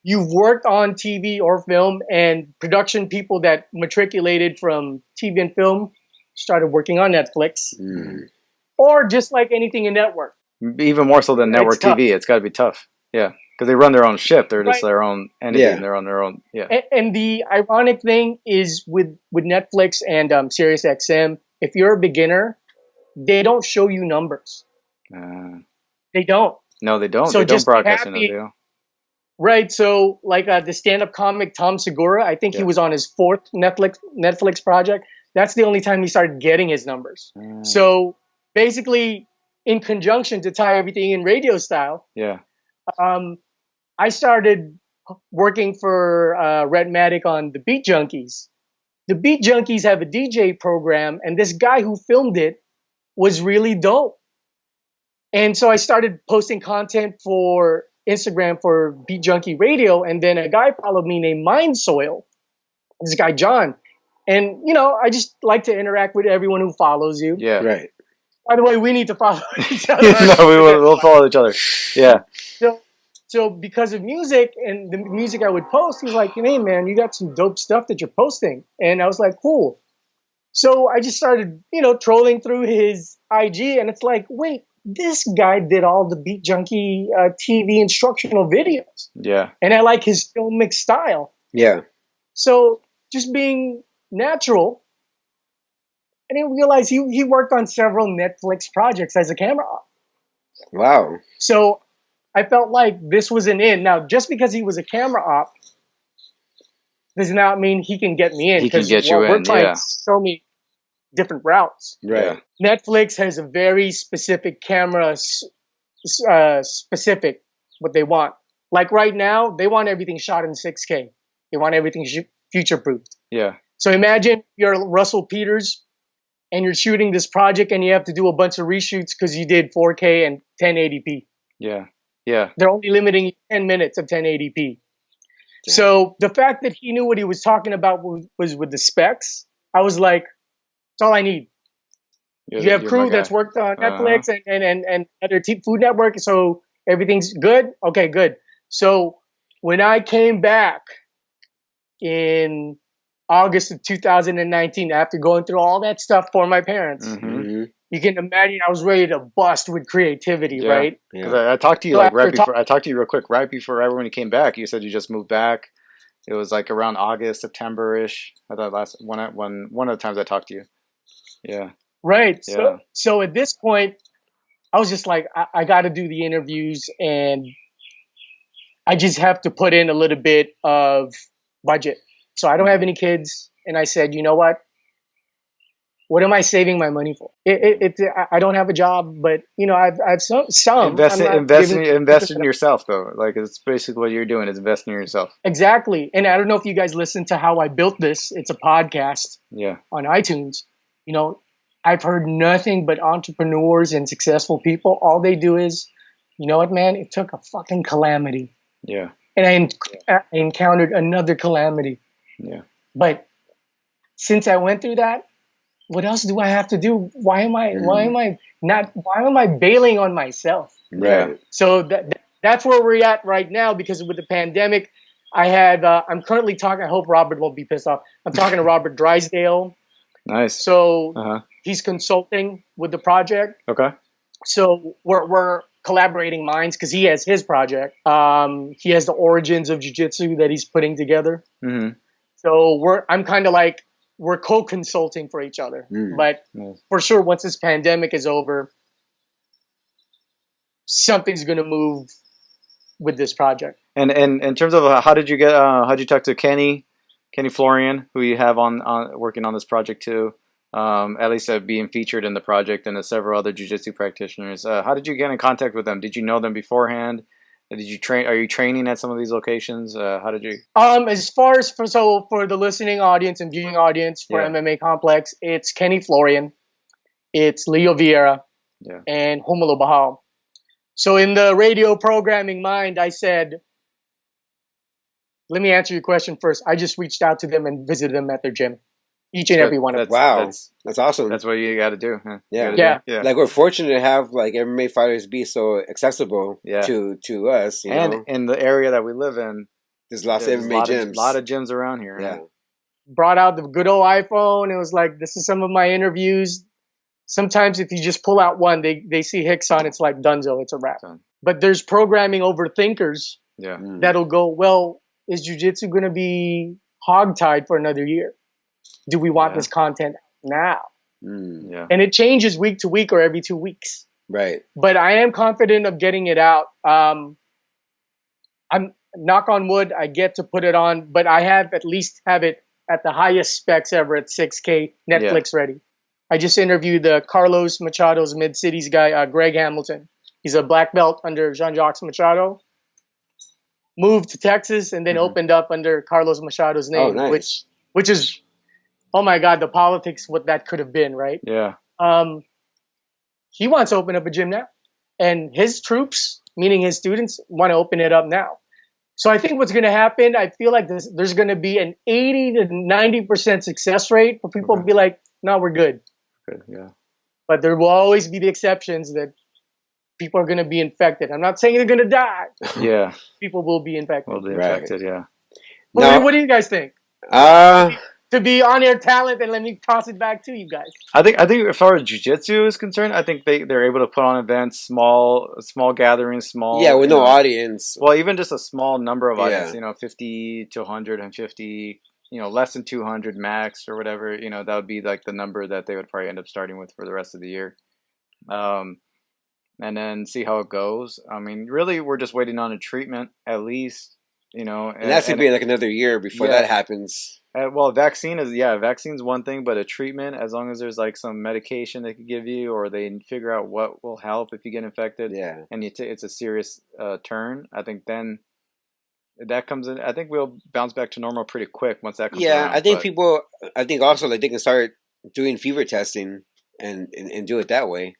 You've worked on TV or film, and production people that matriculated from TV and film started working on Netflix. Or just like anything in network. Even more so than network tough. TV, it's got to be tough. Yeah. Because they run their own ship. They're just Right. their own entity. Yeah. And they're on their own. Yeah. And the ironic thing is with Netflix and Sirius XM, if you're a beginner, they don't show you numbers. They don't. No, they don't. So They don't just broadcast happy- any video. Right. So like the stand-up comic Tom Segura, I think he was on his 4th Netflix project. That's the only time he started getting his numbers. So basically, in conjunction to tie everything in radio style, Yeah. I started working for Redmatic on the Beat Junkies. The Beat Junkies have a DJ program, and this guy who filmed it was really dope. And so I started posting content for Instagram for BeatJunkie Radio, and then a guy followed me named Mind Soil. This guy John, and you know I just like to interact with everyone who follows you. Yeah. Right. By the way, we need to follow each other. No, we'll follow each other. Yeah. So because of music and the music I would post, he's like, hey man, you got some dope stuff that you're posting, and I was like, cool. So I just started, trolling through his IG, and it's like, wait. This guy did all the Beat Junkie TV instructional videos. Yeah. And I like his filmic style. Yeah. So just being natural. I didn't realize he worked on several Netflix projects as a camera op. Wow. So I felt like this was an in. Now, just because he was a camera op does not mean he can get me in. He can get you we're in, trying yeah. to show me different routes. Right. Netflix has a very specific camera, specific what they want. Like right now, they want everything shot in 6K. They want everything future-proofed. Yeah. So imagine you're Russell Peters and you're shooting this project and you have to do a bunch of reshoots because you did 4K and 1080p. Yeah. Yeah. They're only limiting 10 minutes of 1080p. So the fact that he knew what he was talking about was with the specs, I was like, that's all I need. You have crew that's worked on Netflix and other Food Network, so everything's good? Okay, good. So when I came back in August of 2019, after going through all that stuff for my parents, you can imagine I was ready to bust with creativity, right? Because I talked to you I talked to you real quick right when you came back. You said you just moved back. It was like around August, September-ish. I thought one of the times I talked to you. Yeah. Right. Yeah. So at this point, I was just like, I got to do the interviews, and I just have to put in a little bit of budget. So I don't have any kids, and I said, you know what? What am I saving my money for? I don't have a job, but I've some. Invest in yourself, though. Like, it's basically what you're doing is investing in yourself. Exactly. And I don't know if you guys listened to how I built this. It's a podcast. Yeah. On iTunes. I've heard nothing but entrepreneurs and successful people. All they do is, you know what, man? It took a fucking calamity. Yeah. And I encountered another calamity. Yeah. But since I went through that, what else do I have to do? Why am I bailing on myself? Right. So that's where we're at right now, because with the pandemic, I'm currently talking, I hope Robert won't be pissed off. I'm talking to Robert Drysdale. Nice. So he's consulting with the project. Okay. So we're collaborating minds because he has his project. He has the origins of jiu-jitsu that he's putting together. Mm-hmm. So I'm kind of like, we're co-consulting for each other. But for sure, once this pandemic is over, something's going to move with this project. And in terms of how did you talk to Kenny Florian, who you have on working on this project too, at least being featured in the project, and several other jiu-jitsu practitioners. How did you get in contact with them? Did you know them beforehand? Did you train? Are you training at some of these locations? How did you? As far as for the listening audience and viewing audience for MMA Complex, it's Kenny Florian, it's Leo Vieira, and Humalo Bahal. So in the radio programming mind, I said, let me answer your question first. I just reached out to them and visited them at their gym. Each and every one of them. Wow. That's awesome. That's what you got to do. Huh? Yeah. Like, we're fortunate to have like MMA fighters be so accessible to us. And in the area that we live in, there's lots of MMA gyms. A lot of gyms around here. Yeah. Right? Brought out the good old iPhone. It was like, this is some of my interviews. Sometimes if you just pull out one, they see Hicks on, it's like dunzo, it's a wrap. But there's programming overthinkers that'll go, well, is jiu-jitsu going to be hogtied for another year? Do we want this content now? And it changes week to week or every 2 weeks. Right. But I am confident of getting it out. I'm knock on wood, I get to put it on, but I have at it at the highest specs ever at 6K Netflix ready. I just interviewed the Carlos Machado's Mid-Cities guy, Greg Hamilton. He's a black belt under Jean-Jacques Machado. Moved to Texas and then opened up under Carlos Machado's name, which is, oh my God, the politics, what that could have been, right? Yeah. He wants to open up a gym now. And his troops, meaning his students, want to open it up now. So I think what's going to happen, I feel like there's going to be an 80 to 90% success rate for people to be like, no, we're good. Good, yeah. But there will always be the exceptions that people are going to be infected. I'm not saying they're going to die. Yeah. People will be infected. Yeah. What do you guys think? To be on-air talent, and let me toss it back to you guys. I think as far as jiu-jitsu is concerned, I think they're able to put on events, small gatherings, with no audience. Well, even just a small number of audience, 50 to 150, less than 200 max or whatever, that would be like the number that they would probably end up starting with for the rest of the year. And then see how it goes. I mean, really, we're just waiting on a treatment at least, And that's going to be like another year before that happens. Vaccine's one thing, but a treatment, as long as there's like some medication they could give you, or they figure out what will help if you get infected, and it's a serious turn, I think then that comes in. I think we'll bounce back to normal pretty quick once that comes around. I think also like they can start doing fever testing and do it that way.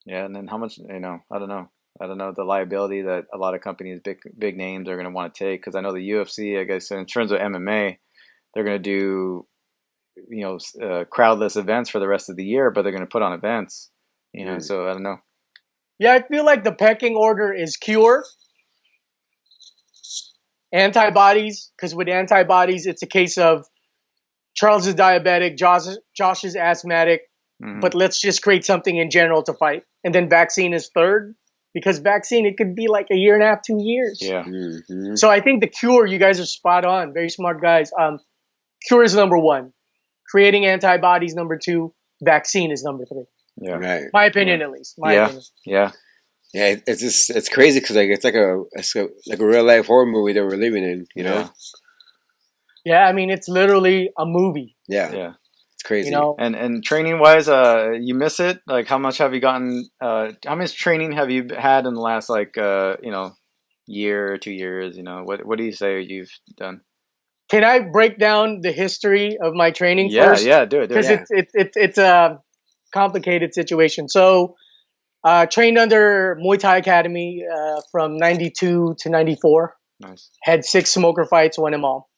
Yeah, and then how much, I don't know. I don't know the liability that a lot of companies, big names, are going to want to take, because I know the UFC, I guess, in terms of MMA, they're going to do, crowdless events for the rest of the year, but they're going to put on events. So I don't know. Yeah, I feel like the pecking order is cure, antibodies, because with antibodies, it's a case of Charles is diabetic, Josh is asthmatic, but let's just create something in general to fight. And then vaccine is third, because vaccine, it could be like a year and a half, 2 years. Yeah. So I think the cure, you guys are spot on. Very smart guys. Cure is number one. Creating antibodies, number two. Vaccine is number three. Yeah. Right. My opinion, at least. My opinion. Yeah. Yeah, it's crazy because it's like a real life horror movie that we're living in, Yeah. I mean, it's literally a movie. Yeah. It's crazy. And training wise, you miss it? Like, how much have you gotten? How much training have you had in the last year or 2 years? What do you say you've done? Can I break down the history of my training first? Yeah, do it. Because it's a complicated situation. So, trained under Muay Thai Academy from 92 to 94. Nice. Had 6 smoker fights, won them all.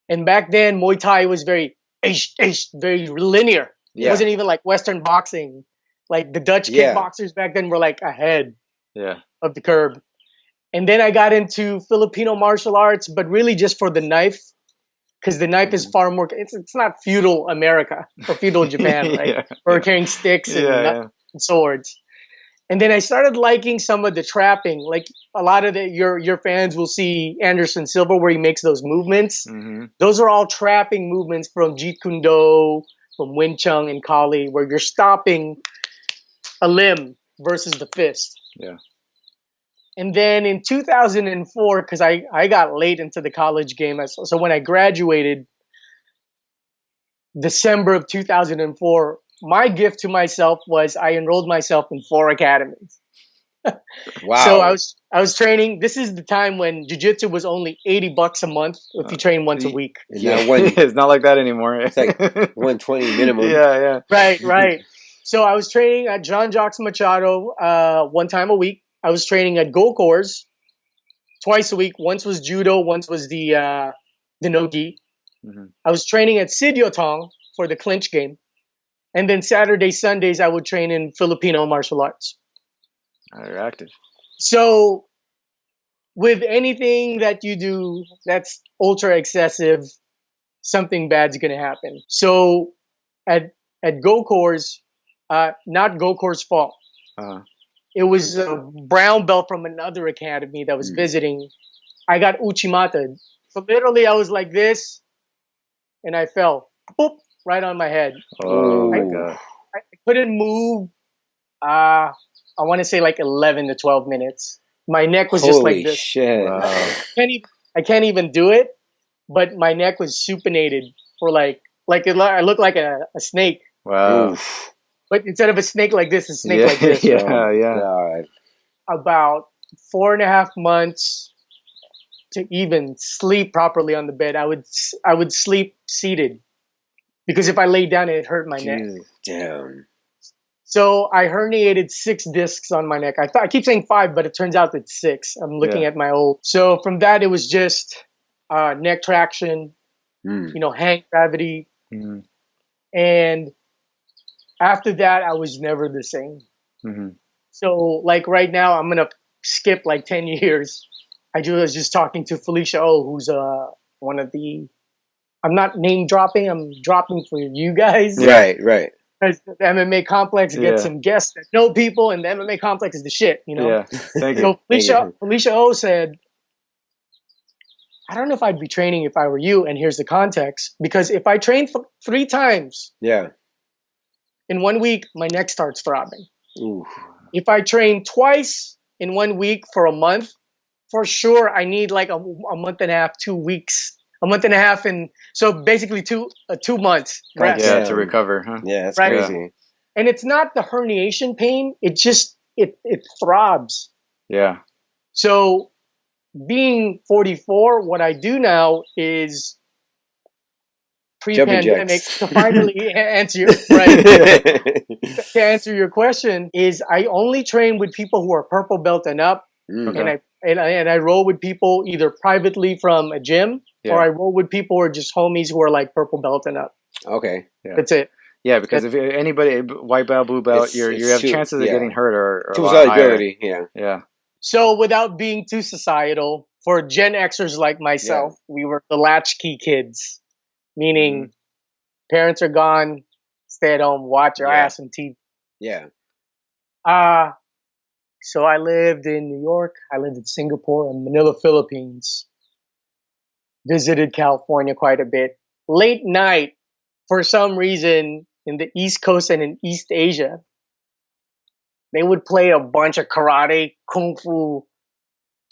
And back then, Muay Thai was very linear. Yeah. It wasn't even like Western boxing. Like the Dutch kickboxers back then were like ahead of the curve. And then I got into Filipino martial arts, but really just for the knife. Because the knife is far more, it's not feudal America or feudal Japan, right? We're carrying sticks and swords. And then I started liking some of the trapping. Like a lot of your fans will see Anderson Silva where he makes those movements. Those are all trapping movements from Jeet Kune Do, from Wing Chun and Kali, where you're stopping a limb versus the fist. Yeah. And then in 2004, because I got late into the college game, so when I graduated, December of 2004, my gift to myself was I enrolled myself in 4 academies. Wow! So I was training. This is the time when jiu-jitsu was only $80 a month if you train once a week. It's not like that anymore. It's like 120 minimum. Yeah. Right. So I was training at John Jacques Machado 1 time a week. I was training at Gokors twice a week. Once was judo, once was the no-gi. I was training at Sidyotong for the clinch game. And then Saturday, Sundays, I would train in Filipino martial arts. You're active. So with anything that you do that's ultra excessive, something bad's going to happen. So at Gokors, not Gokors' fault. It was a brown belt from another academy that was visiting. I got Uchimata. So literally I was like this and I fell. Boop, right on my head. Oh my God. I couldn't move. I want to say like 11 to 12 minutes. My neck was just like this. Shit. Wow. I can't even do it, but my neck was supinated for I looked like a snake. Wow. Oof. But instead of a snake like this, a snake like this. Yeah. God. About 4.5 months to even sleep properly on the bed. I would sleep seated because if I lay down, it hurt my neck. Damn. So I herniated 6 discs on my neck. I keep saying 5, but it turns out it's 6. I'm looking at my old. So from that, it was just neck traction, hand gravity, and after that, I was never the same. So, like right now, I'm gonna skip like 10 years. I was just talking to Felicia O, who's one of the. I'm not name dropping. I'm dropping for you guys. Right. Because the MMA Complex gets some guests that know people, and the MMA Complex is the shit. Yeah. Thank you. So Felicia O said, I don't know if I'd be training if I were you, and here's the context. Because if I train 3 times. In 1 week, my neck starts throbbing. Ooh. If I train twice in 1 week for a month, for sure I need like a month and a half, 2 weeks, a month and a half, and so basically 2 months rest. Yeah, to recover. Huh? Yeah, that's Right. crazy. And it's not the herniation pain; it just it throbs. Yeah. So, being 44, what I do now is pre-pandemic to finally answer your to answer your question is I only train with people who are purple belt and up, and I roll with people either privately from a gym or I roll with people who are just homies who are like purple belt and up. Okay. Yeah. That's it. Yeah, because if anybody white belt, blue belt, you have chances of getting hurt are too a lot much higher. ability. Yeah. Yeah. So without being too societal, for Gen Xers like myself, we were the latchkey kids, meaning parents are gone, stay at home, watch your ass on TV. Yeah. So I lived in New York, I lived in Singapore and Manila, Philippines. Visited California quite a bit. Late night, for some reason, in the East Coast and in East Asia, they would play a bunch of karate, kung fu,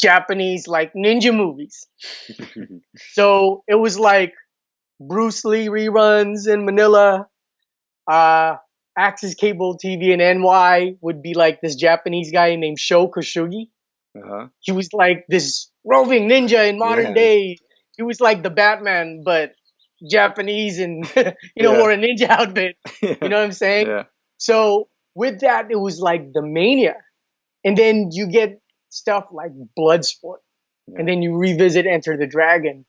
Japanese, like ninja movies. So it was like Bruce Lee reruns in Manila. Access Cable TV in NY would be like this Japanese guy named Sho Kosugi. He was like this roving ninja in modern day. He was like the Batman, but Japanese and, wore a ninja outfit. You know what I'm saying? Yeah. So with that, it was like the mania. And then you get stuff like Bloodsport. And then you revisit Enter the Dragon.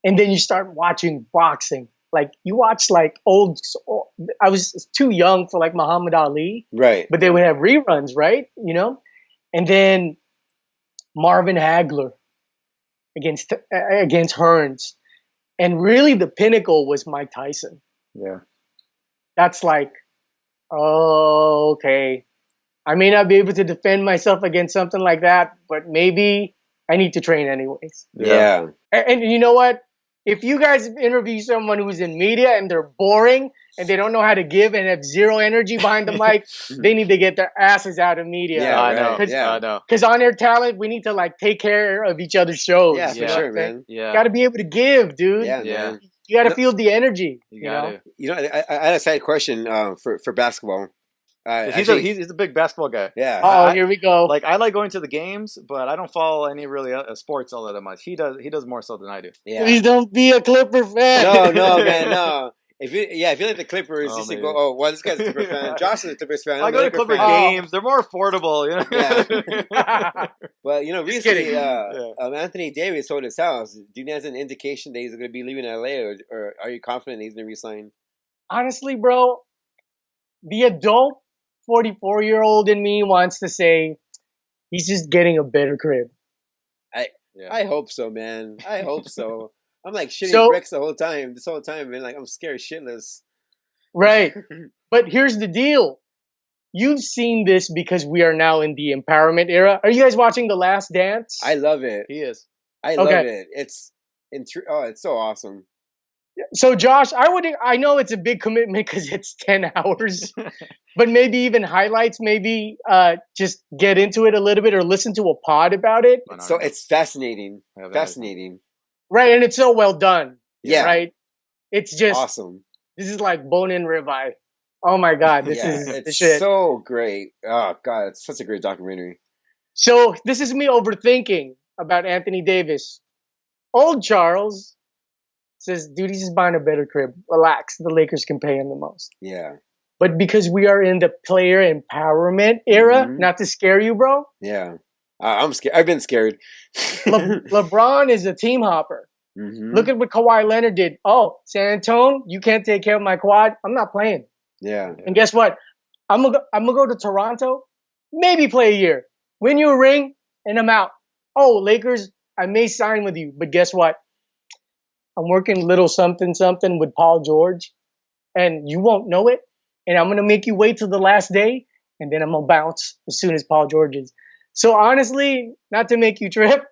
And then you start watching boxing. Like you watch like I was too young for like Muhammad Ali. Right. But they would have reruns, right? And then Marvin Hagler against Hearns. And really the pinnacle was Mike Tyson. Yeah. That's like, oh, okay. I may not be able to defend myself against something like that, but maybe I need to train anyways. Yeah. And you know what? If you guys interview someone who's in media and they're boring and they don't know how to give and have zero energy behind the mic, they need to get their asses out of media. Yeah, I know. I know. Because on air talent, we need to like take care of each other's shows. Yeah, for sure, man. Yeah. Got to be able to give, dude. Yeah, Yeah. man. You got to feel the energy. You got to. I had a side question for basketball. He's a big basketball guy. Yeah. Oh, here we go. Like I like going to the games, but I don't follow any really sports all that much. He does more so than I do. Yeah. Please don't be a Clipper fan. No, man, no. If you like the Clippers, you should maybe. go. Oh, well, this guy's a Clipper fan. Josh is a Clippers fan. I go to Clipper games. They're more affordable, Yeah. Well, recently, kidding. Anthony Davis sold his house. Do you think that's an indication that he's going to be leaving LA, or are you confident he's going to resign? Honestly, bro, the adult 44-year-old in me wants to say he's just getting a better crib. I hope so, man. I hope so. I'm like shitting bricks this whole time, man. Like I'm scared shitless. Right. But here's the deal. You've seen this because we are now in the empowerment era. Are you guys watching The Last Dance? I love it. He is. I love it. It's so awesome. So Josh, I know it's a big commitment because it's 10 hours, but maybe even highlights, maybe just get into it a little bit or listen to a pod about it. So it's fascinating. Fascinating. Right, and it's so well done. Yeah. Right? It's just awesome. This is like bone in ribeye. Oh my God, this is it's the shit. So great. Oh God, it's such a great documentary. So this is me overthinking about Anthony Davis. Old Charles says, dude, he's just buying a better crib. Relax. The Lakers can pay him the most. Yeah. But because we are in the player empowerment era, not to scare you, bro. Yeah. I'm scared. I've been scared. LeBron is a team hopper. Look at what Kawhi Leonard did. Oh, San Antonio, you can't take care of my quad. I'm not playing. Yeah. And guess what? I'm gonna go to Toronto, maybe play a year, win you a ring, and I'm out. Oh, Lakers, I may sign with you, but guess what? I'm working little something with Paul George, and you won't know it. And I'm gonna make you wait till the last day, and then I'm gonna bounce as soon as Paul George is. So honestly, not to make you trip,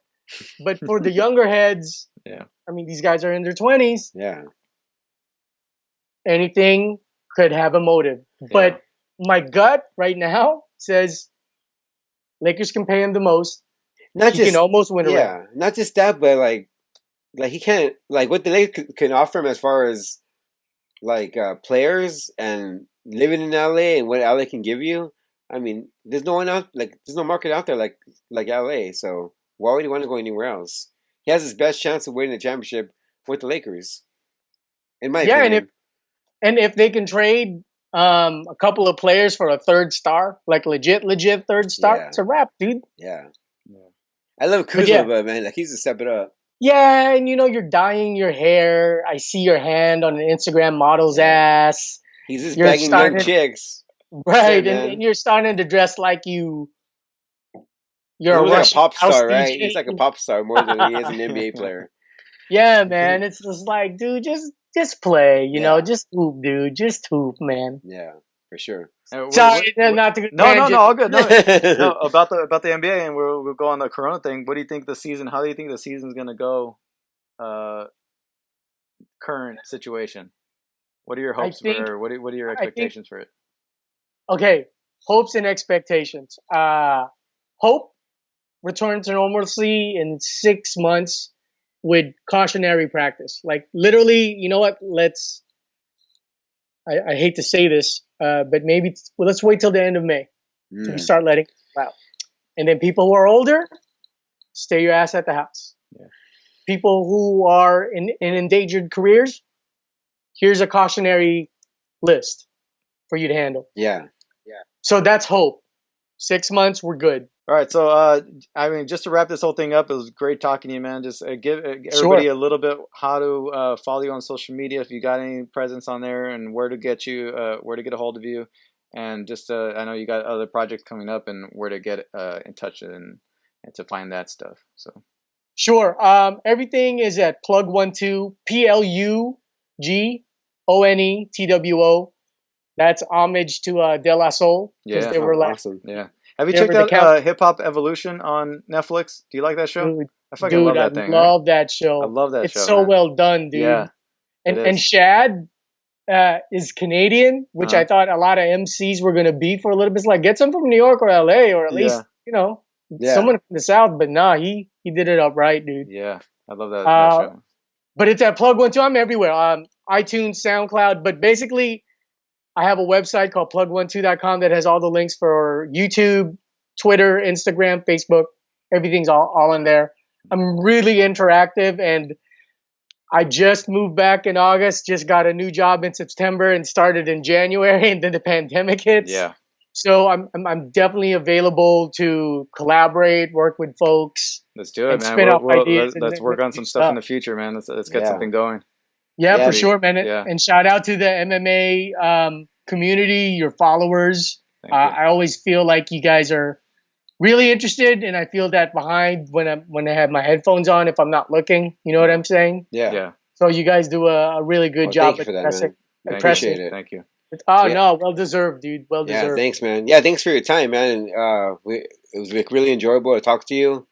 but for the younger heads, I mean, these guys are in their 20s. Yeah. Anything could have a motive. But my gut right now says Lakers can pay him the most. He can almost win a ring. Yeah, not just that, but like he can't, like what the Lakers can offer him as far as like players and living in LA and what LA can give you. I mean, there's no market out there like LA. So why would he want to go anywhere else? He has his best chance of winning the championship with the Lakers, in my opinion. And if they can trade a couple of players for a third star, like legit third star, it's a wrap, dude. Yeah. I love Kuzma, but man, like he's to step it up. Yeah, and you're dyeing your hair. I see your hand on an Instagram model's ass. He's just You're begging young starting, chicks. right? That's it, man. And you're starting to dress like you're He's a almost like a Russian pop house star, right? DJ. He's like a pop star more than he is an NBA player. Yeah, man. It's just like, dude, just play. Yeah. Just hoop, dude. Just hoop, man. Yeah, for sure. Sorry, not to go No, tangent. all good. No, about the NBA, and we'll go on the Corona thing. What do you think the season? How do you think the season's gonna go? Current situation. What are your hopes for? What are your expectations for it? Okay, hopes and expectations. Hope return to normalcy in 6 months with cautionary practice. Like literally, you know what? I hate to say this, but maybe let's wait till the end of May to we start letting it out. And then people who are older, stay your ass at the house. Yeah. People who are in endangered careers, here's a cautionary list for you to handle. Yeah. So that's hope. 6 months, we're good. All right, so I mean, just to wrap this whole thing up, it was great talking to you, man. Just give everybody a little bit how to follow you on social media if you got any presence on there, and where to get you, where to get a hold of you, and just I know you got other projects coming up, and where to get in touch and to find that stuff. So sure, everything is at Plug12 PLUGONETWO. That's homage to De La Soul because they were like awesome. Yeah. Have you checked out Hip Hop Evolution on Netflix? Do you like that show? I fucking love that thing. I love that show. I love that it's show. It's so well done, dude. Yeah. And Shad is Canadian, which I thought a lot of MCs were going to be for a little bit. It's like, get some from New York or LA or at least, someone from the South. But nah, he did it up right, dude. Yeah. I love that show. But it's at Plug12. I'm everywhere. iTunes, SoundCloud. But basically, I have a website called plug12.com that has all the links for YouTube, Twitter, Instagram, Facebook. Everything's all in there. I'm really interactive, and I just moved back in August, just got a new job in September and started in January, and then the pandemic hits. Yeah. So I'm definitely available to collaborate, work with folks. Let's do it, man. Let's work on some stuff in the future, man. Let's get something going. Yeah, for sure, man. Yeah. And shout out to the MMA community, your followers. I always feel like you guys are really interested, and I feel that behind when I have my headphones on if I'm not looking. You know what I'm saying? Yeah. So you guys do a really good job. Thank you for that, man. Appreciate it. Thank you. No, well deserved, dude. Well deserved. Yeah, thanks, man. Yeah, thanks for your time, man. And it was really enjoyable to talk to you.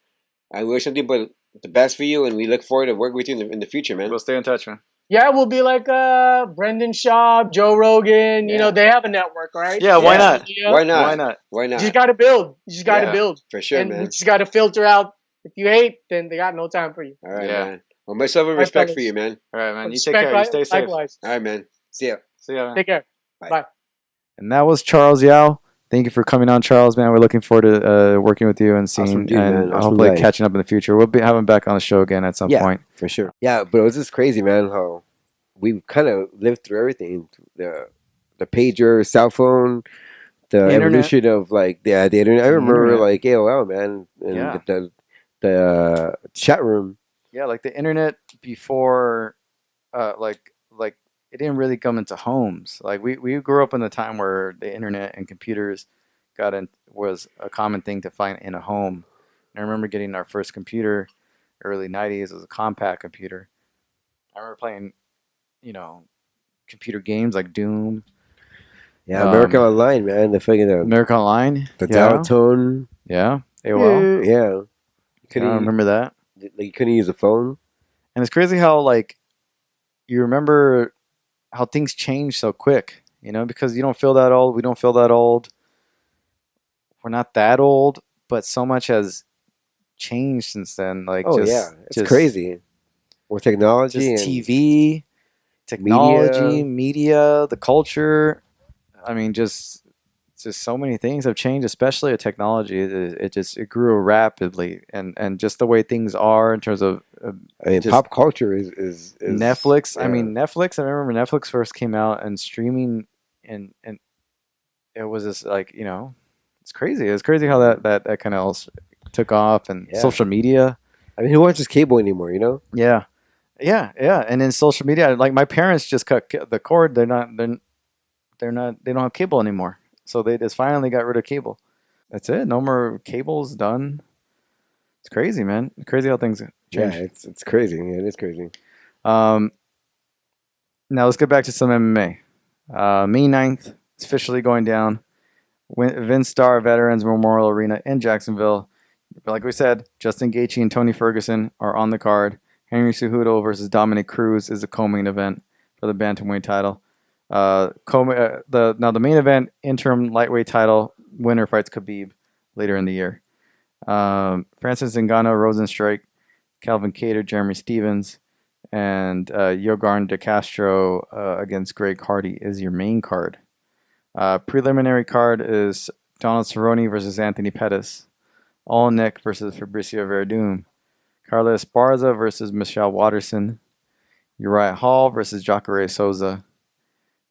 I wish something but the best for you, and we look forward to working with you in the future, man. We'll stay in touch, man. Yeah, we'll be like Brendan Schaub, Joe Rogan. You know, they have a network, right? Yeah, why not? Why not? You just got to build. For sure, and man. You just got to filter out. If you hate, then they got no time for you. All right, man. Well, much love and respect for you, man. All right, man. You take care. You stay safe. Likewise. All right, man. See ya. See ya, man. Take care. Bye. And that was Charles Yao. Thank you for coming on, Charles, man. We're looking forward to working with you and seeing hopefully catching up in the future. We'll be having him back on the show again at some point. For sure. Yeah, but it was just crazy, man, how we kind of lived through everything. The pager, cell phone, the evolution of like the internet. I remember like AOL, man, and the chat room. Yeah, like the internet before like it didn't really come into homes. Like we grew up in the time where the internet and computers was a common thing to find in a home. And I remember getting our first computer, early 90s. It was a compact computer. I remember playing, computer games like Doom. Yeah, American Online, man. The fucking American Online. The dial tone. Yeah. AOL. Yeah. I remember that. Like you couldn't use a phone. And it's crazy how like you remember how things change so quick, because you don't feel that old. We don't feel that old. We're not that old, but so much has changed since then. Like, it's crazy. More technology, just TV, technology, media, the culture. I mean, just so many things have changed, especially with technology. It grew rapidly, and just the way things are in terms of. Pop culture is Netflix. Yeah. I mean, Netflix. I remember Netflix first came out and streaming, and it was just like it's crazy. It's crazy how that kind of took off, and social media. I mean, who watches cable anymore? You know? Yeah, yeah, yeah. And in social media, like my parents just cut the cord. They're not. They don't have cable anymore. So they just finally got rid of cable. That's it. No more cables. Done. It's crazy, man. Crazy how things change. Yeah, it's crazy. Yeah, it is crazy. Now let's get back to some MMA. May 9th, it's officially going down. Vince Star Veterans Memorial Arena in Jacksonville. Like we said, Justin Gaethje and Tony Ferguson are on the card. Henry Cejudo versus Dominic Cruz is the co-main event for the bantamweight title. Now the main event, interim lightweight title winner fights Khabib later in the year. Francis Ngannou, Rosenstrike, Calvin Kattar, Jeremy Stevens, and Yogarn De Castro against Greg Hardy is your main card. Preliminary card is Donald Cerrone versus Anthony Pettis. All Nick versus Fabricio Verdum. Carlos Esparza versus Michelle Watterson. Uriah Hall versus Jacare Souza.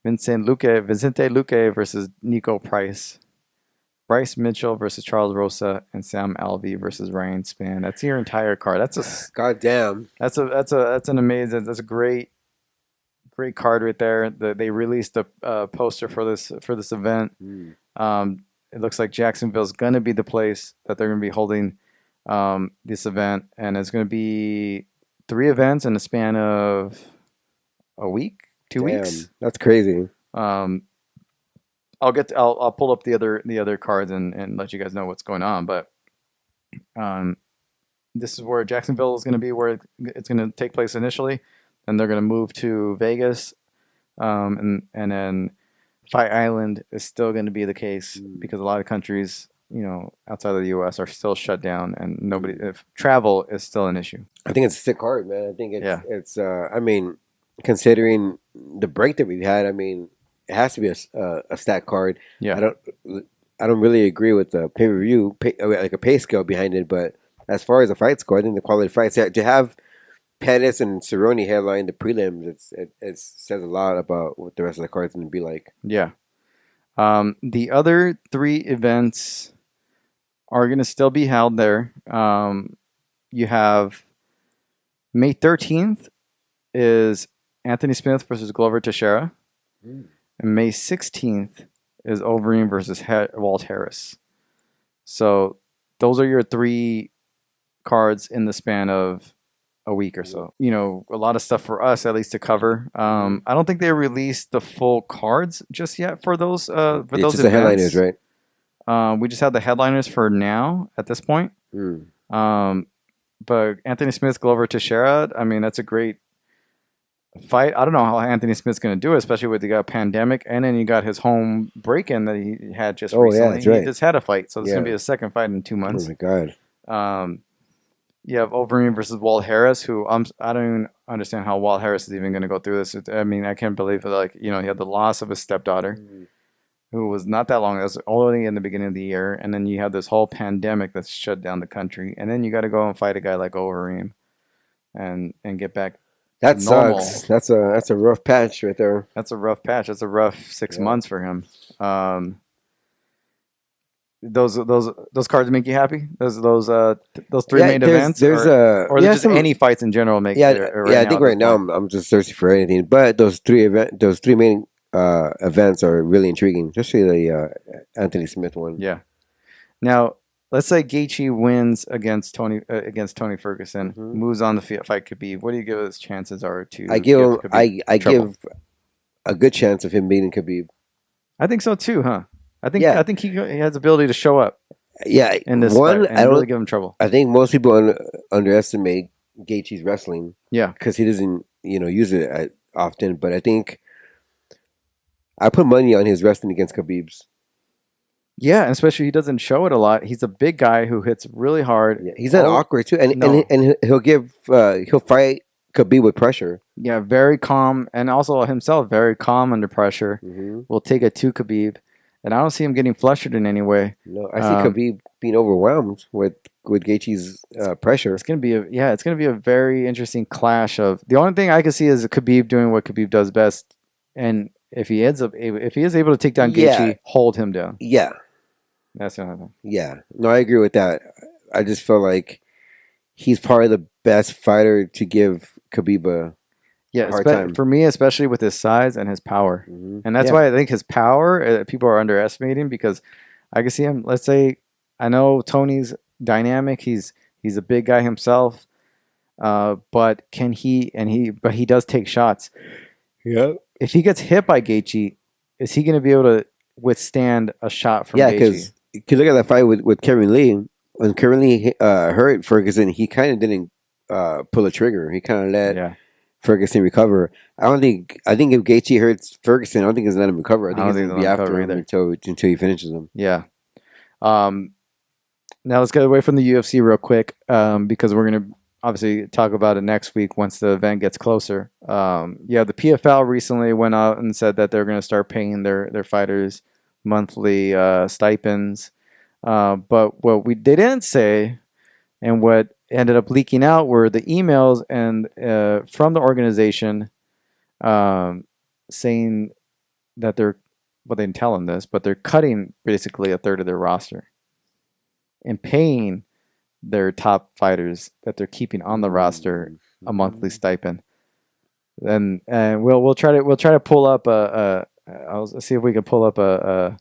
Vicente Luque versus Nico Price. Bryce Mitchell versus Charles Rosa, and Sam Alvey versus Ryan Spann. That's your entire card. Goddamn. That's an amazing. That's a great card right there. They released a poster for this event. It looks like Jacksonville's going to be the place that they're going to be holding this event, and it's going to be 3 events in the span of a week, 2 weeks. That's crazy. I'll pull up the other cards and let you guys know what's going on. But this is where Jacksonville is going to be, where it's going to take place initially, and they're going to move to Vegas, and then Fight Island is still going to be the case because a lot of countries, outside of the U.S. are still shut down, and if travel is still an issue. I think it's a sick card, man. I think it's I mean, considering the break that we've had, I mean, it has to be a stat card. Yeah. I don't really agree with the pay-per-view, like a pay scale behind it, but as far as the fight score, I think the quality of fights, to have Pettis and Cerrone headline the prelims, it says a lot about what the rest of the card's going to be like. Yeah. The other 3 events are going to still be held there. You have May 13th is Anthony Smith versus Glover Teixeira. And May 16th is Overeem versus Walt Harris. So those are your 3 cards in the span of a week or so. A lot of stuff for us, at least, to cover. I don't think they released the full cards just yet for those. For those just the headliners, right? We just have the headliners for now at this point. But Anthony Smith, Glover Teixeira, I mean, that's a great fight. I don't know how Anthony Smith's going to do it, especially with the pandemic, and then you got his home break-in that he had just recently. Yeah, that's right. He just had a fight, so it's going to be his second fight in 2 months. Oh my god. You have Overeem versus Walt Harris, who I don't even understand how Walt Harris is even going to go through this. I mean, I can't believe it. He had the loss of his stepdaughter, who was not that long. That was only in the beginning of the year, and then you have this whole pandemic that's shut down the country, and then you got to go and fight a guy like Overeem, and get back. That normal. Sucks. That's a rough patch right there. That's a rough patch. That's a rough 6 months for him. Those cards make you happy? Those 3 main events, or just any fights in general make? I think right now I'm just thirsty for anything. But those 3 main events are really intriguing, especially the Anthony Smith one. Yeah. Now, let's say Gaethje wins against Tony Ferguson, moves on to fight Khabib. What do you give his chances are to? I give a good chance of him beating Khabib. I think so too, huh? I think he has the ability to show up. Yeah, in this fight and really give him trouble. I think most people underestimate Gaethje's wrestling. Yeah, because he doesn't use it often. But I think I put money on his wrestling against Khabib's. Yeah, and especially he doesn't show it a lot. He's a big guy who hits really hard. Yeah, he's not awkward too, and he'll fight Khabib with pressure. Yeah, very calm, and also himself very calm under pressure. Will take it to Khabib, and I don't see him getting flustered in any way. No, I see Khabib being overwhelmed with Gaethje's pressure. It's gonna be a very interesting clash of. The only thing I can see is Khabib doing what Khabib does best, and if he is able to take down Gaethje, hold him down. Yeah. That's the only thing. Yeah. No, I agree with that. I just feel like he's probably the best fighter to give Khabib a hard time. For me, especially with his size and his power. Mm-hmm. And that's why I think his power, people are underestimating, because I can see him, let's say, I know Tony's dynamic, he's a big guy himself, but he does take shots. Yeah. If he gets hit by Gaethje, is he going to be able to withstand a shot from Gaethje? Yeah, because you can look at that fight with Kevin Lee. When Kevin Lee hurt Ferguson, he kind of didn't pull a trigger. He kind of let Ferguson recover. I think if Gaethje hurts Ferguson, I don't think he's let him recover. I think he's going to be after him until he finishes him. Yeah. Now let's get away from the UFC real quick, because we're going to obviously talk about it next week once the event gets closer. The PFL recently went out and said that they're going to start paying their fighters monthly stipends. But what they didn't say, and what ended up leaking out, were the emails and from the organization saying that they didn't tell them this, but they're cutting basically a third of their roster and paying their top fighters that they're keeping on the roster a monthly stipend. And we'll try to pull up I'll see if we can pull up a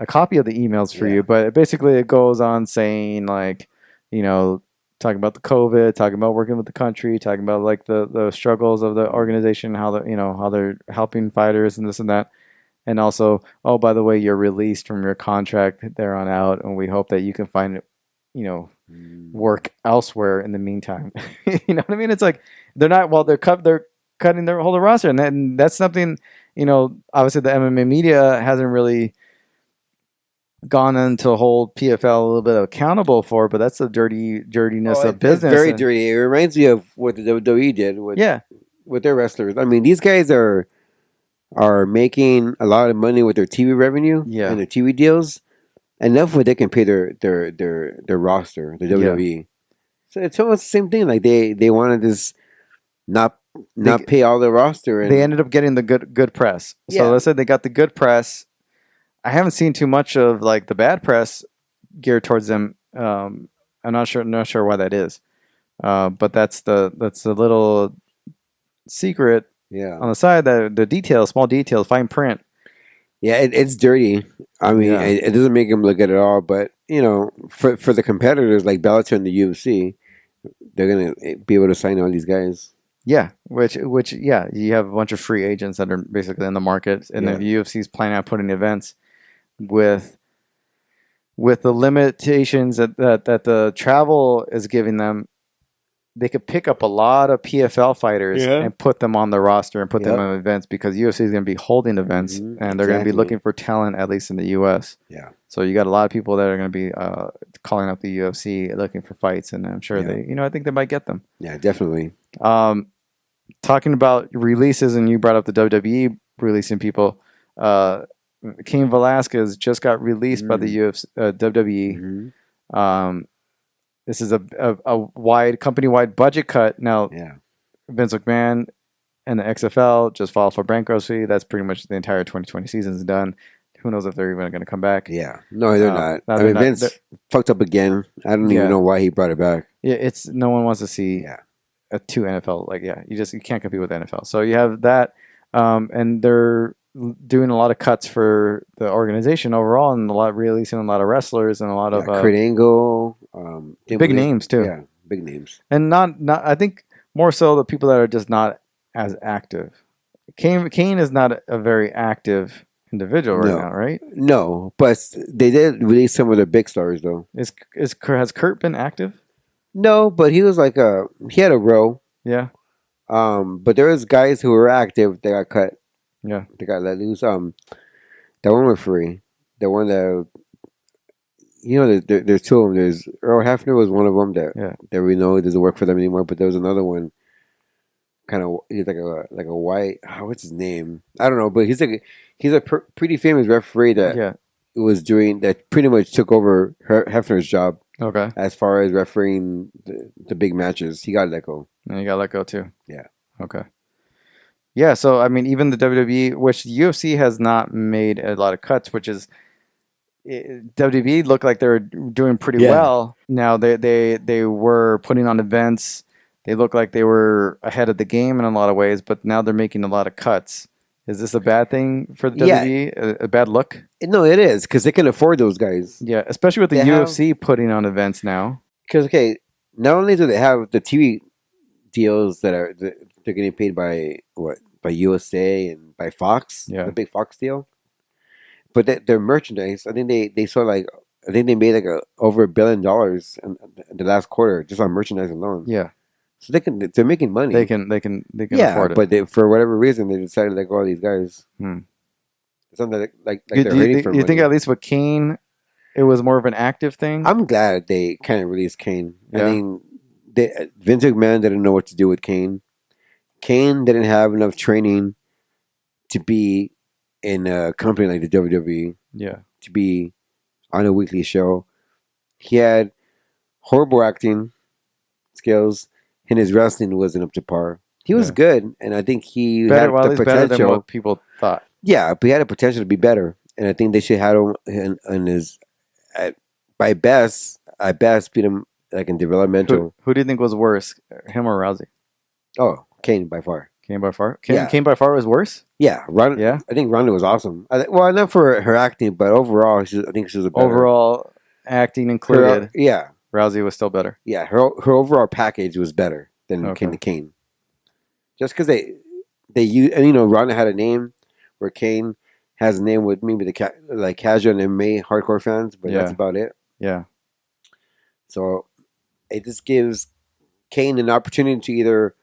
copy of the emails for you. But basically it goes on saying, like, talking about the COVID, talking about working with the country, talking about like the struggles of the organization, how they're helping fighters and this and that. And also, oh, by the way, you're released from your contract there on out, and we hope that you can find, work elsewhere in the meantime. You know what I mean? It's like they're cutting their whole roster, and that's something, obviously the MMA media hasn't really gone in to hold PFL a little bit accountable for, but that's the dirtiness of business. It's very dirty. It reminds me of what the WWE did with their wrestlers. I mean, these guys are making a lot of money with their TV revenue and their TV deals, enough where they can pay their roster, the WWE. So it's almost the same thing. Like they want to just not pay all their roster, and they ended up getting the good press. So let's say they got the good press. I haven't seen too much of like the bad press geared towards them. I'm not sure why that is. But that's the little secret. Yeah. On the side, the details, small details, fine print. Yeah, it's dirty. I mean, it doesn't make them look good at all. But for the competitors like Bellator and the UFC, they're gonna be able to sign all these guys. Yeah, which you have a bunch of free agents that are basically in the market, and the UFC's planning on putting events with the limitations that the travel is giving them. They could pick up a lot of PFL fighters and put them on the roster and put them on events, because UFC is going to be holding events, and they're going to be looking for talent, at least in the US. Yeah. So you got a lot of people that are going to be calling up the UFC looking for fights, and I'm sure I think they might get them. Yeah, definitely. Talking about releases, and you brought up the WWE releasing people. Cain Velasquez just got released by the WWE. This is a company-wide budget cut. Now, Vince McMahon and the XFL just filed for bankruptcy. That's pretty much the entire 2020 season is done. Who knows if they're even going to come back? Yeah. No, they're not. I mean, Vince fucked up again. I don't even know why he brought it back. Yeah, no one wants to see two NFL. You can't compete with the NFL. So you have that, and they're doing a lot of cuts for the organization overall, and releasing a lot of wrestlers and a lot of Kurt Angle, big names too. Yeah, big names. And not I think more so the people that are just not as active. Cain is not a very active individual right now, right? No, but they did release some of their big stars though. Has Kurt been active? No, but he was he had a row. Yeah. But there was guys who were active that got cut. Yeah, they got let loose. That one was free. The one that there's two of them. There's Earl Hefner was one of them that we know doesn't work for them anymore. But there was another one, he's like a white. What's his name? I don't know. But he's a pretty famous referee that was doing that. Pretty much took over Hefner's job. Okay. As far as refereeing the big matches, he got let go. And he got let go too. Yeah. Okay. Yeah, so I mean, even the WWE, which the UFC has not made a lot of cuts, which is WWE looked like they were doing pretty Yeah. well. Now they were putting on events. They look like they were ahead of the game in a lot of ways, but now they're making a lot of cuts. Is this a bad thing for the Yeah. WWE? A bad look? No, it is because they can afford those guys. Yeah, especially with the They have- UFC putting on events now. Because not only do they have the TV deals they're getting paid by USA and by Fox, Yeah. the big Fox deal, but their merchandise. I think they sold like I think they made like over $1 billion in the last quarter just on merchandise alone. Yeah, So they're making money. they can yeah, afford it. but for whatever reason they decided to let go of these guys. It's something like you they're waiting for you think money. at least with Kane, it was more of an active thing? I'm glad they kind of released Kane. Yeah. I mean, Vince McMahon didn't know what to do with Kane. Kane didn't have enough training to be in a company like the WWE, Yeah, to be on a weekly show. He had horrible acting skills, and his wrestling wasn't up to par. He was Yeah. good, and I think he better, had well, at the least better than potential. what people thought. Yeah, but he had a potential to be better, and I think they should have him in his at best beat him like in developmental. Who do you think was worse, him or Rousey? Oh, Kane by far. Kane by far. Yeah. Kane by far was worse. Yeah, Ronda. Yeah? I think Ronda was awesome. Well, not for her acting, but overall, I think she was a better. Overall, acting included, Yeah, Rousey was still better. yeah. Her overall package was better than Okay. Kane. Just because they use, and Ronda had a name where Kane has a name with maybe the like casual and MMA hardcore fans, but Yeah. that's about it. Yeah, So it just gives Kane an opportunity to either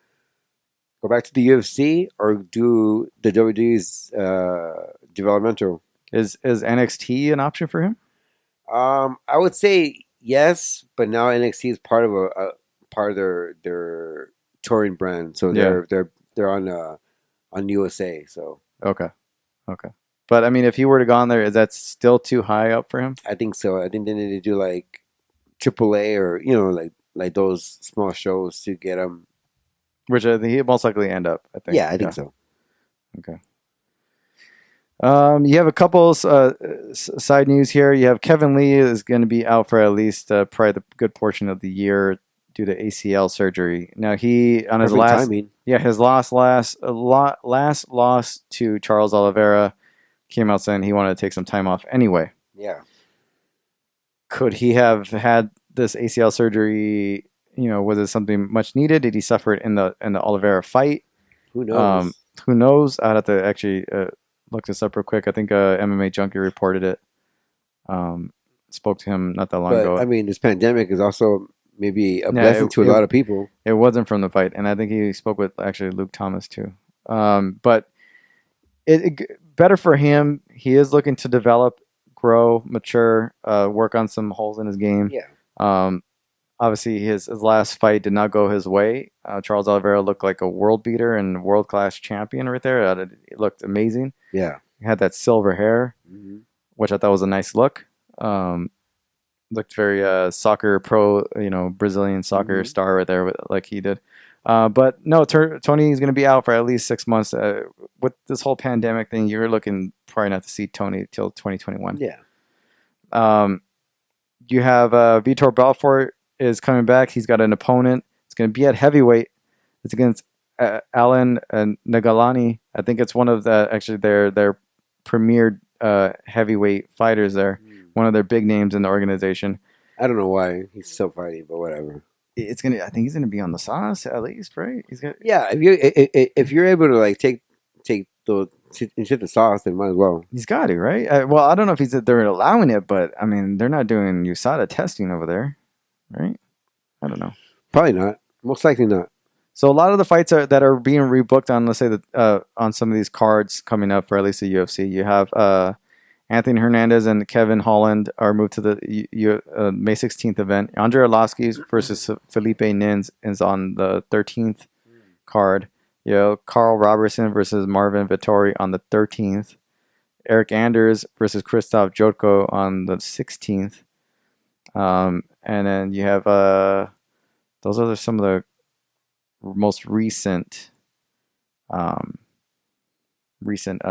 go back to the UFC or do the WWE's developmental. is NXT an option for him? I would say yes, but now NXT is part of part of their touring brand, so they're on USA. So Okay. But I mean, if he were to go on there, is that still too high up for him? I think so. I think they need to do like AAA or like those small shows to get him. Which I think he'll most likely end up. I think. Yeah, I think so. Okay. You have a couple side news here. You have Kevin Lee is going to be out for at least probably the good portion of the year due to ACL surgery. Now he on his Perfect last timing. his last loss to Charles Oliveira came out saying he wanted to take some time off anyway. Yeah. Could he have had this ACL surgery? Was it something much needed? Did he suffer it in the Oliveira fight? Who knows? Who knows? I'd have to actually look this up real quick. I think MMA Junkie reported it. Spoke to him not that long ago. I mean, this pandemic is also maybe a Yeah, blessing to a lot of people. It wasn't from the fight, and I think he spoke with actually Luke Thomas too. But it better for him. He is looking to develop, grow, mature, work on some holes in his game. Yeah. Obviously, his last fight did not go his way. Charles Oliveira looked like a world beater and world class champion right there. It looked amazing. Yeah. He had that silver hair, Mm-hmm. which I thought was a nice look. Looked very soccer pro, Brazilian soccer star right there, like he did. But no, Tony is going to be out for at least 6 months. With this whole pandemic thing, you're looking probably not to see Tony till 2021. Yeah. You have Vitor Belfort is coming back. He's got an opponent. It's going to be at heavyweight. It's against Alan Nagalani. I think it's one of their premier heavyweight fighters there. One of their big names in the organization. I don't know why he's still fighting, but whatever. I think he's gonna be on the sauce at least, right? He's gonna. Yeah, if you're able to like take the and shit the sauce, then might as well. He's got to, right? Well, I don't know if they're allowing it, but I mean, they're not doing USADA testing over there, right? I don't know. Probably not. Most likely not. So a lot of the fights that are being rebooked on, let's say that on some of these cards coming up for at least the UFC, you have Anthony Hernandez and Kevin Holland are moved to the May 16th event. Andre Arlovsky versus Felipe Nins is on the 13th card. Carl Robertson versus Marvin Vettori on the 13th. Eric Anders versus Krzysztof Jotko on the 16th. And then you have those are some of the most recent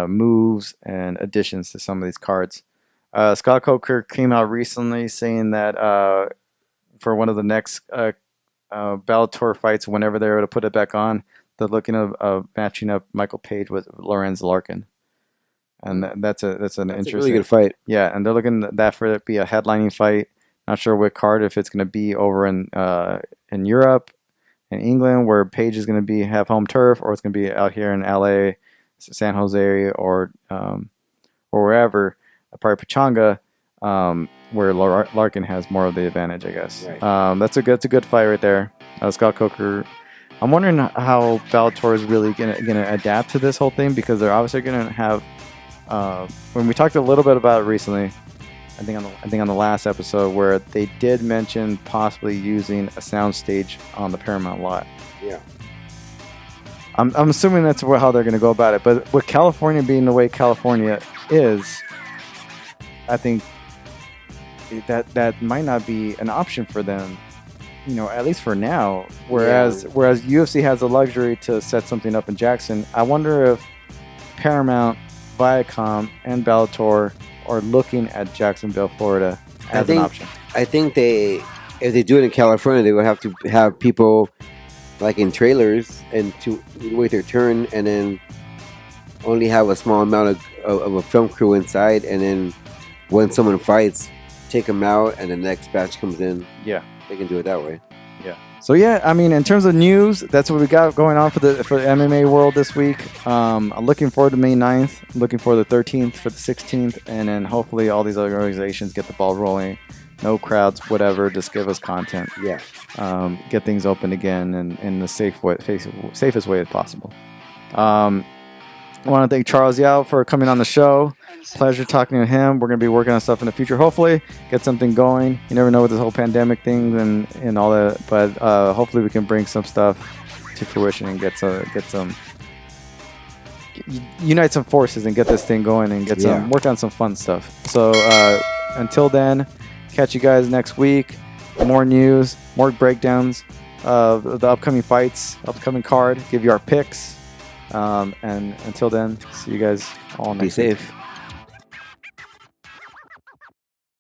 moves and additions to some of these cards. Scott Coker came out recently saying that for one of the next Bellator fights, whenever they're able to put it back on, they're looking at matching up Michael Page with Lorenz Larkin, and that's an interesting, a really good fight. Yeah, and they're looking at that for it to be a headlining fight. Not sure what card, if it's going to be over in Europe, in England, where Page is going to have home turf, or it's going to be out here in LA, San Jose, or wherever, probably Pachanga, where Larkin has more of the advantage, I guess. Right. That's a good fight right there. Scott Coker. I'm wondering how Bellator is really gonna adapt to this whole thing, because they're obviously gonna have. When we talked a little bit about it recently, I think on the last episode, where they did mention possibly using a soundstage on the Paramount lot. Yeah. I'm assuming that's how they're going to go about it. But with California being the way California is, I think that might not be an option for them, at least for now. Whereas UFC has the luxury to set something up in Jackson. I wonder if Paramount, Viacom, and Bellator are looking at Jacksonville, Florida as an option. I think if they do it in California, they would have to have people like in trailers and to wait their turn, and then only have a small amount of a film crew inside, and then when someone fights, take them out, and the next batch comes in. Yeah, they can do it that way. Yeah. So in terms of news, that's what we got going on for the MMA world this week. I'm looking forward to May 9th. I'm looking for the 13th, for the 16th, and then hopefully all these other organizations get the ball rolling. No crowds, whatever. Just give us content. Yeah. Get things open again in the safest way as possible. I want to thank Charles Yao for coming on the show. Pleasure talking to him. We're going to be working on stuff in the future. Hopefully, get something going. You never know with this whole pandemic thing and all that, but hopefully we can bring some stuff to fruition and unite some forces and get this thing going and work on some fun stuff. So until then, catch you guys next week. More news, more breakdowns of the upcoming fights, upcoming card. Give you our picks. And until then, see you guys all next week. Be safe.